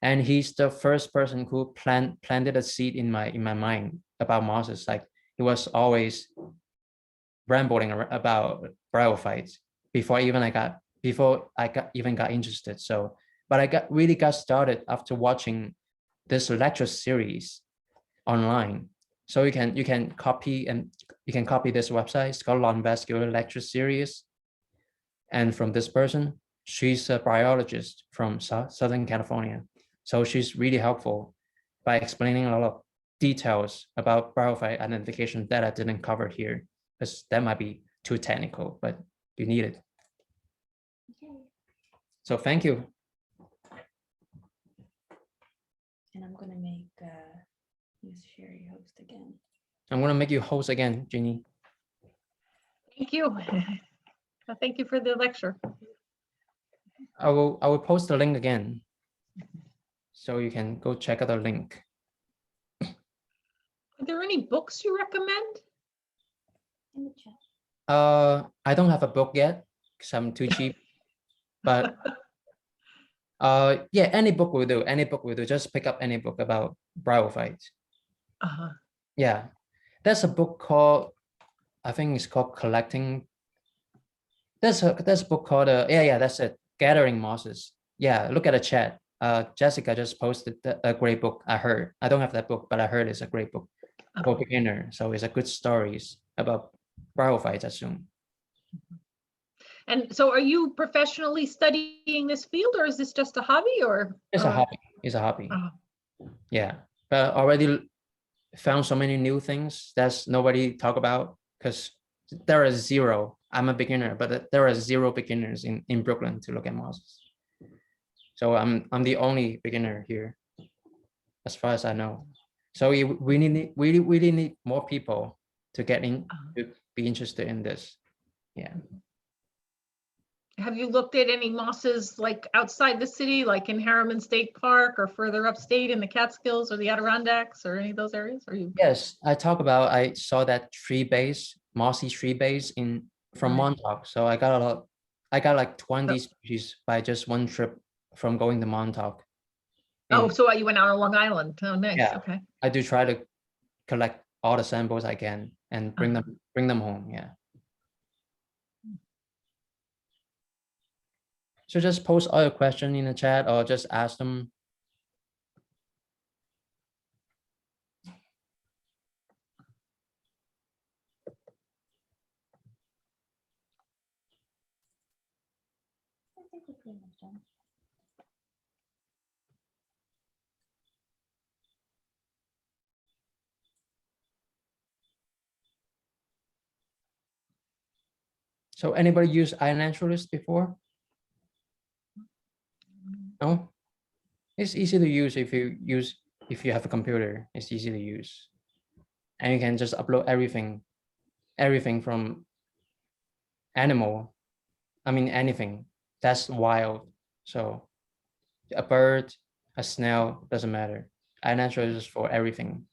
[SPEAKER 2] And he's the first person who planted a seed in my mind about mosses. Like he was always rambling about bryophytes before I got interested. So, but I really got started after watching this lecture series online. So you can copy this website. It's called Non-Vascular Lecture Series. And from this person, she's a biologist from Southern California. So she's really helpful by explaining a lot of details about bryophyte identification that I didn't cover here, because that might be too technical, but you need it. Okay. So thank you.
[SPEAKER 1] And I'm gonna make use Sherry host again.
[SPEAKER 2] I'm gonna make you host again, Jeannie.
[SPEAKER 5] Thank you. Thank you for the lecture.
[SPEAKER 2] I will post the link again, so you can go check out the link.
[SPEAKER 5] Are there any books you recommend?
[SPEAKER 1] In the chat.
[SPEAKER 2] I don't have a book yet because I'm too cheap, but yeah, any book will do. Any book will do. Just pick up any book about bryophytes. Yeah, there's a book called, I think it's called Collecting. There's a book called yeah, that's it, Gathering Mosses. Yeah, look at the chat. Jessica just posted a great book. I heard. I don't have that book, but I heard it's a great book for beginner. So it's a good stories about bryophytes, I assume.
[SPEAKER 5] And so are you professionally studying this field, or is this just a hobby, or?
[SPEAKER 2] It's a hobby. It's a hobby. Yeah, but already found so many new things that's nobody talk about, because there is zero. I'm a beginner, but there are zero beginners in Brooklyn to look at mosses. So I'm the only beginner here, as far as I know. So we really need more people to get in, to be interested in this. Yeah.
[SPEAKER 5] have you looked at any mosses like outside the city, like in Harriman State Park or further upstate in the Catskills or the Adirondacks or any of those areas? Are you?
[SPEAKER 2] Yes, I saw that tree base, mossy tree base from
[SPEAKER 5] Right.
[SPEAKER 2] Montauk. So I got like 20
[SPEAKER 5] Oh.
[SPEAKER 2] species by just one trip from going to Montauk.
[SPEAKER 5] Oh,
[SPEAKER 2] And
[SPEAKER 5] so you went out on Long Island. Oh, nice.
[SPEAKER 2] yeah,
[SPEAKER 5] Okay.
[SPEAKER 2] I do try to collect all the samples I can and
[SPEAKER 5] Uh-huh.
[SPEAKER 2] bring them home. Yeah. So just post all your question in the chat or just ask them.
[SPEAKER 1] I think we're pretty much done.
[SPEAKER 2] So anybody use iNaturalist before? No? It's easy to use if you have a computer. It's easy to use. And you can just upload everything from anything that's wild. So a bird, a snail, doesn't matter. iNaturalist is for everything.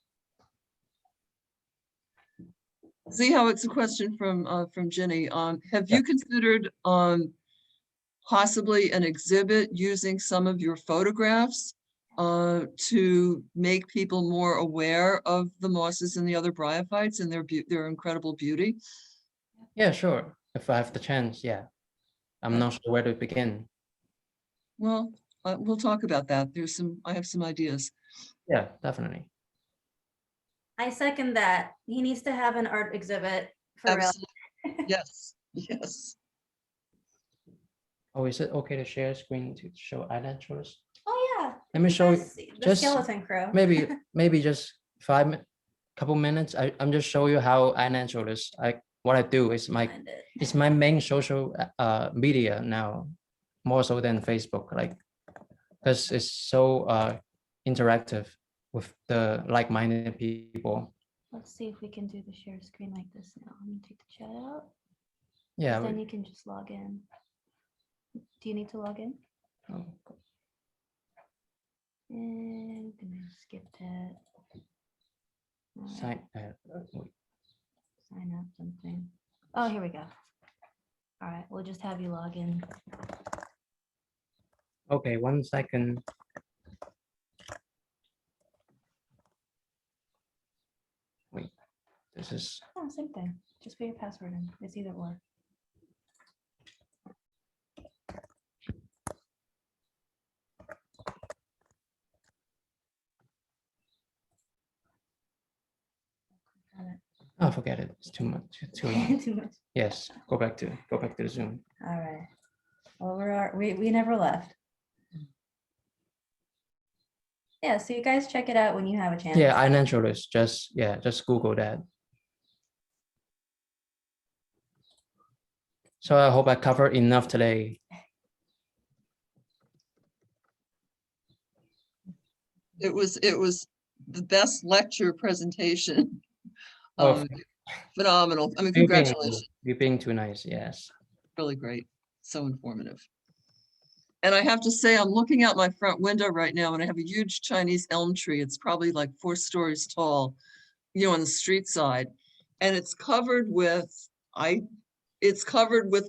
[SPEAKER 4] Zihao, it's a question from Jenny. Have you considered possibly an exhibit using some of your photographs to make people more aware of the mosses and the other bryophytes and their incredible beauty?
[SPEAKER 2] Yeah, sure. If I have the chance, yeah. I'm not sure where to begin.
[SPEAKER 4] Well, we'll talk about that. I have some ideas.
[SPEAKER 2] Yeah, definitely.
[SPEAKER 1] I second that. He needs to have an art exhibit for real.
[SPEAKER 4] Absolutely. Yes, yes.
[SPEAKER 2] Oh, is it okay to share screen to show iNaturalist?
[SPEAKER 1] Oh yeah.
[SPEAKER 2] Let me show you
[SPEAKER 1] Because the
[SPEAKER 2] just
[SPEAKER 1] skeleton crew.
[SPEAKER 2] maybe just couple minutes. I'm just show you how iNaturalist. What I do is
[SPEAKER 1] Find it.
[SPEAKER 2] it's my main social media now, more so than Facebook, like because it's so interactive with the like-minded people.
[SPEAKER 1] Let's see if we can do the share screen like this now. Let me take the chat out.
[SPEAKER 2] Yeah.
[SPEAKER 1] Then you can just log in. Do you need to log in?
[SPEAKER 2] Oh,
[SPEAKER 1] And I'm gonna skip that. All right,
[SPEAKER 2] sign.
[SPEAKER 1] sign up something. Oh, here we go. All right, we'll just have you log in.
[SPEAKER 2] Okay, 1 second. Wait, this is.
[SPEAKER 1] Oh, same thing. Just put your password in. It's either or.
[SPEAKER 2] Oh, forget it. It's too much. Too long.
[SPEAKER 1] Too much.
[SPEAKER 2] Yes, go back to the Zoom.
[SPEAKER 1] All right. Well, we never left. Yeah, so you guys check it out when you have a chance.
[SPEAKER 2] Yeah, iNaturalist. Just Google that. So I hope I covered enough today.
[SPEAKER 4] It was the best lecture presentation.
[SPEAKER 2] Oh,
[SPEAKER 4] Phenomenal. I mean,
[SPEAKER 2] you're being-
[SPEAKER 4] congratulations.
[SPEAKER 2] You're being too nice. Yes.
[SPEAKER 4] Really great. So informative. And I have to say, I'm looking out my front window right now and I have a huge Chinese elm tree. It's probably like 4 stories tall, on the street side. And it's covered with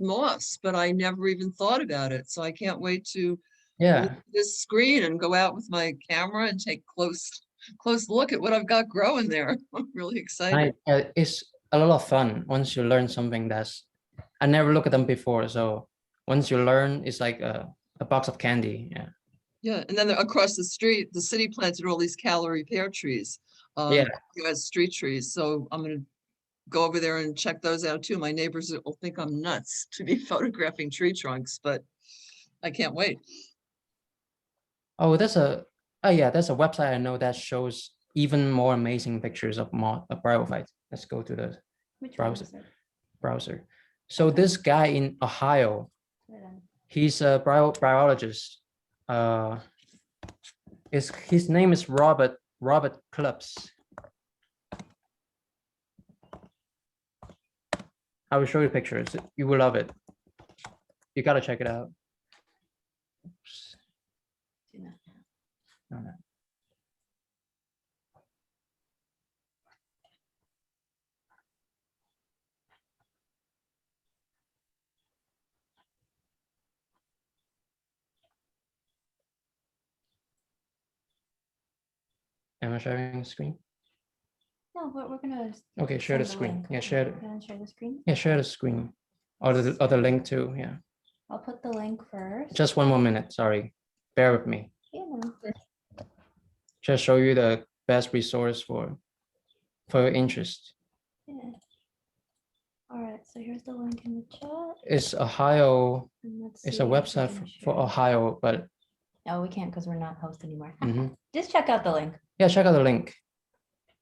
[SPEAKER 4] moss, but I never even thought about it. So I can't wait to
[SPEAKER 2] Yeah.
[SPEAKER 4] look at this screen and go out with my camera and take close look at what I've got growing there. I'm really excited.
[SPEAKER 2] It's a lot of fun once you learn something I never looked at them before. So once you learn, it's like a box of candy. Yeah.
[SPEAKER 4] Yeah, and then across the street, the city planted all these calorie pear trees.
[SPEAKER 2] Yeah.
[SPEAKER 4] As street trees. So I'm gonna go over there and check those out too. My neighbors will think I'm nuts to be photographing tree trunks, but I can't wait.
[SPEAKER 2] Oh, that's a website I know that shows even more amazing pictures of bryophytes. Let's go to the
[SPEAKER 1] Which one
[SPEAKER 2] browser.
[SPEAKER 1] is it?
[SPEAKER 2] browser. So this guy in Ohio,
[SPEAKER 1] Right on.
[SPEAKER 2] he's a biologist. His name is Robert Klupps. I will show you pictures. You will love it. You gotta check it out. Oops.
[SPEAKER 1] Do that.
[SPEAKER 2] No, no. Am I sharing the screen?
[SPEAKER 1] No, but we're gonna.
[SPEAKER 2] Okay, share the
[SPEAKER 1] send
[SPEAKER 2] screen.
[SPEAKER 1] link.
[SPEAKER 2] Yeah, share.
[SPEAKER 1] Can I share the screen?
[SPEAKER 2] Yeah, share the screen. Or the link too. Yeah.
[SPEAKER 1] I'll put the link first.
[SPEAKER 2] Just one more minute. Sorry. Bear with me.
[SPEAKER 1] You know.
[SPEAKER 2] Just show you the best resource for your interest.
[SPEAKER 1] Yeah. All right, so here's the link in the chat.
[SPEAKER 2] It's Ohio.
[SPEAKER 1] And let's
[SPEAKER 2] It's
[SPEAKER 1] see
[SPEAKER 2] a
[SPEAKER 1] if we
[SPEAKER 2] website
[SPEAKER 1] can
[SPEAKER 2] for
[SPEAKER 1] share.
[SPEAKER 2] Ohio, but
[SPEAKER 1] No, we can't because we're not host anymore.
[SPEAKER 2] mhm.
[SPEAKER 1] Just check out the link.
[SPEAKER 2] Yeah, check out the link.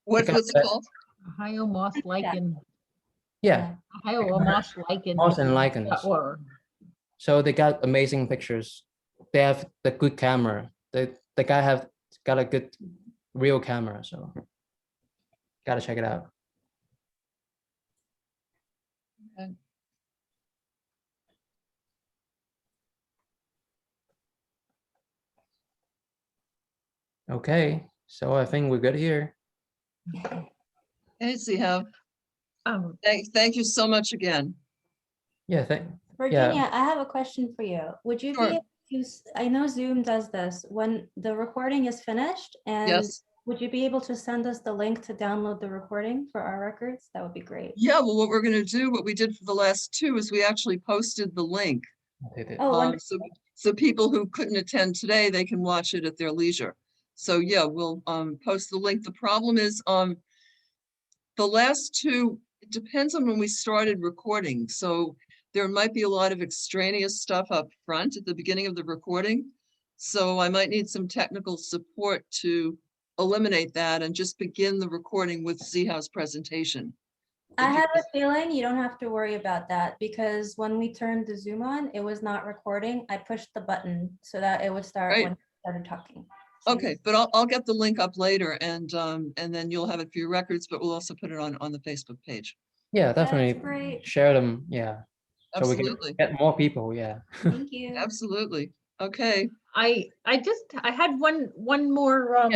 [SPEAKER 4] What's
[SPEAKER 2] got
[SPEAKER 4] it
[SPEAKER 2] that.
[SPEAKER 4] called?
[SPEAKER 5] Ohio moss lichen,
[SPEAKER 2] Yeah,
[SPEAKER 5] Ohio moss lichen.
[SPEAKER 2] moss and lichens.
[SPEAKER 5] Or
[SPEAKER 2] So they got amazing pictures. They have the good camera. The guy have got a good real camera, so gotta check it out.
[SPEAKER 4] Okay.
[SPEAKER 2] Okay, so I think we're good here.
[SPEAKER 4] Hey, Zihao,
[SPEAKER 5] um,
[SPEAKER 4] thank you so much again.
[SPEAKER 2] Yeah,
[SPEAKER 1] Virginia, I have a question for you. Would you
[SPEAKER 4] Sure.
[SPEAKER 1] be able to, I know Zoom does this, when the recording is finished, and
[SPEAKER 4] Yes.
[SPEAKER 1] would you be able to send us the link to download the recording for our records? That would be great.
[SPEAKER 4] Yeah, well, what we're gonna do, what we did for the last two is we actually posted the link.
[SPEAKER 2] they did.
[SPEAKER 1] Oh, wonderful.
[SPEAKER 4] So people who couldn't attend today, they can watch it at their leisure. So yeah, we'll post the link. The problem is the last two, it depends on when we started recording. So there might be a lot of extraneous stuff up front at the beginning of the recording. So I might need some technical support to eliminate that and just begin the recording with Zihao's presentation.
[SPEAKER 1] I
[SPEAKER 4] If you
[SPEAKER 1] have a
[SPEAKER 4] just-
[SPEAKER 1] feeling you don't have to worry about that, because when we turned the Zoom on, it was not recording. I pushed the button so that it would start
[SPEAKER 4] Right.
[SPEAKER 1] when we started talking. So
[SPEAKER 4] Okay, but I'll get the link up later and then you'll have it for your records, but we'll also put it on the Facebook page.
[SPEAKER 2] Yeah,
[SPEAKER 1] That's
[SPEAKER 2] definitely
[SPEAKER 1] great.
[SPEAKER 2] share them. Yeah, so we
[SPEAKER 4] Absolutely,
[SPEAKER 2] can get more people. Yeah.
[SPEAKER 1] Thank you.
[SPEAKER 4] absolutely. Okay,
[SPEAKER 5] I had one more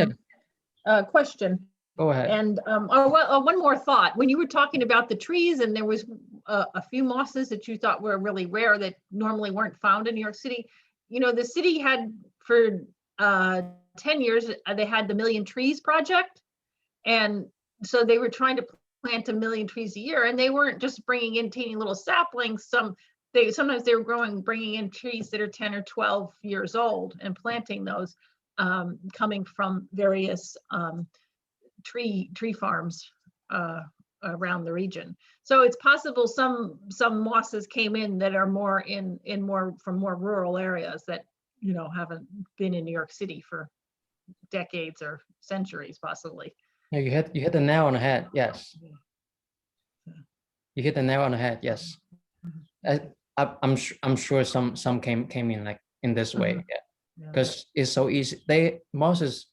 [SPEAKER 5] question.
[SPEAKER 2] Go ahead.
[SPEAKER 5] And one more thought. When you were talking about the trees, and there was a few mosses that you thought were really rare that normally weren't found in New York City. You know, the city had for 10 years, they had the Million Trees Project. And so they were trying to plant 1 million trees a year, and they weren't just bringing in teeny little saplings. Sometimes they were bringing in trees that are 10 or 12 years old and planting those, coming from various tree farms around the region. So it's possible some mosses came in that are more from more rural areas that, you know, haven't been in New York City for decades or centuries, possibly.
[SPEAKER 2] Yeah, you hit the nail on the head. Yes. You hit the nail on the head. Yes. I'm sure some came in like in this way. Yeah. Because it's so easy. Mosses,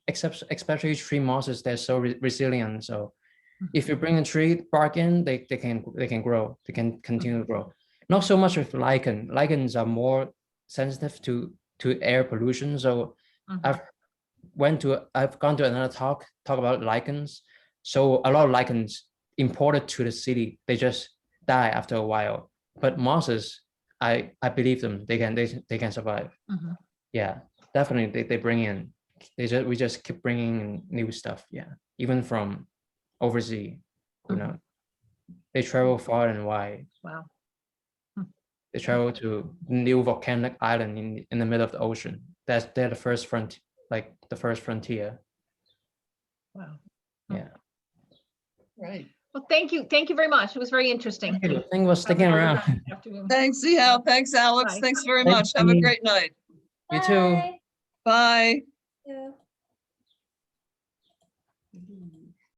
[SPEAKER 2] especially tree mosses, they're so resilient. So if you bring a tree bark in, they can grow. They can continue to grow. Not so much with lichen. Lichens are more sensitive to air pollution. So I've gone to another talk about lichens. So a lot of lichens imported to the city, they just die after a while. But mosses, I believe them. They can survive. Yeah, definitely. They bring in. We just keep bringing in new stuff. Yeah, even from overseas. You know, they travel far and wide.
[SPEAKER 5] Wow.
[SPEAKER 2] They travel to new volcanic island in the middle of the ocean. They're the first the first frontier.
[SPEAKER 5] Wow.
[SPEAKER 2] Yeah.
[SPEAKER 4] right.
[SPEAKER 5] Well, thank you very much. It was very interesting.
[SPEAKER 2] Thank you for sticking
[SPEAKER 5] Have a
[SPEAKER 2] around.
[SPEAKER 5] good afternoon.
[SPEAKER 4] Thanks, Zihao. Thanks, Alex.
[SPEAKER 5] Bye.
[SPEAKER 4] Thanks very
[SPEAKER 2] Thanks,
[SPEAKER 4] much. Have a
[SPEAKER 2] Amy.
[SPEAKER 4] great night.
[SPEAKER 2] You too.
[SPEAKER 1] Bye.
[SPEAKER 4] Bye.
[SPEAKER 1] Yeah.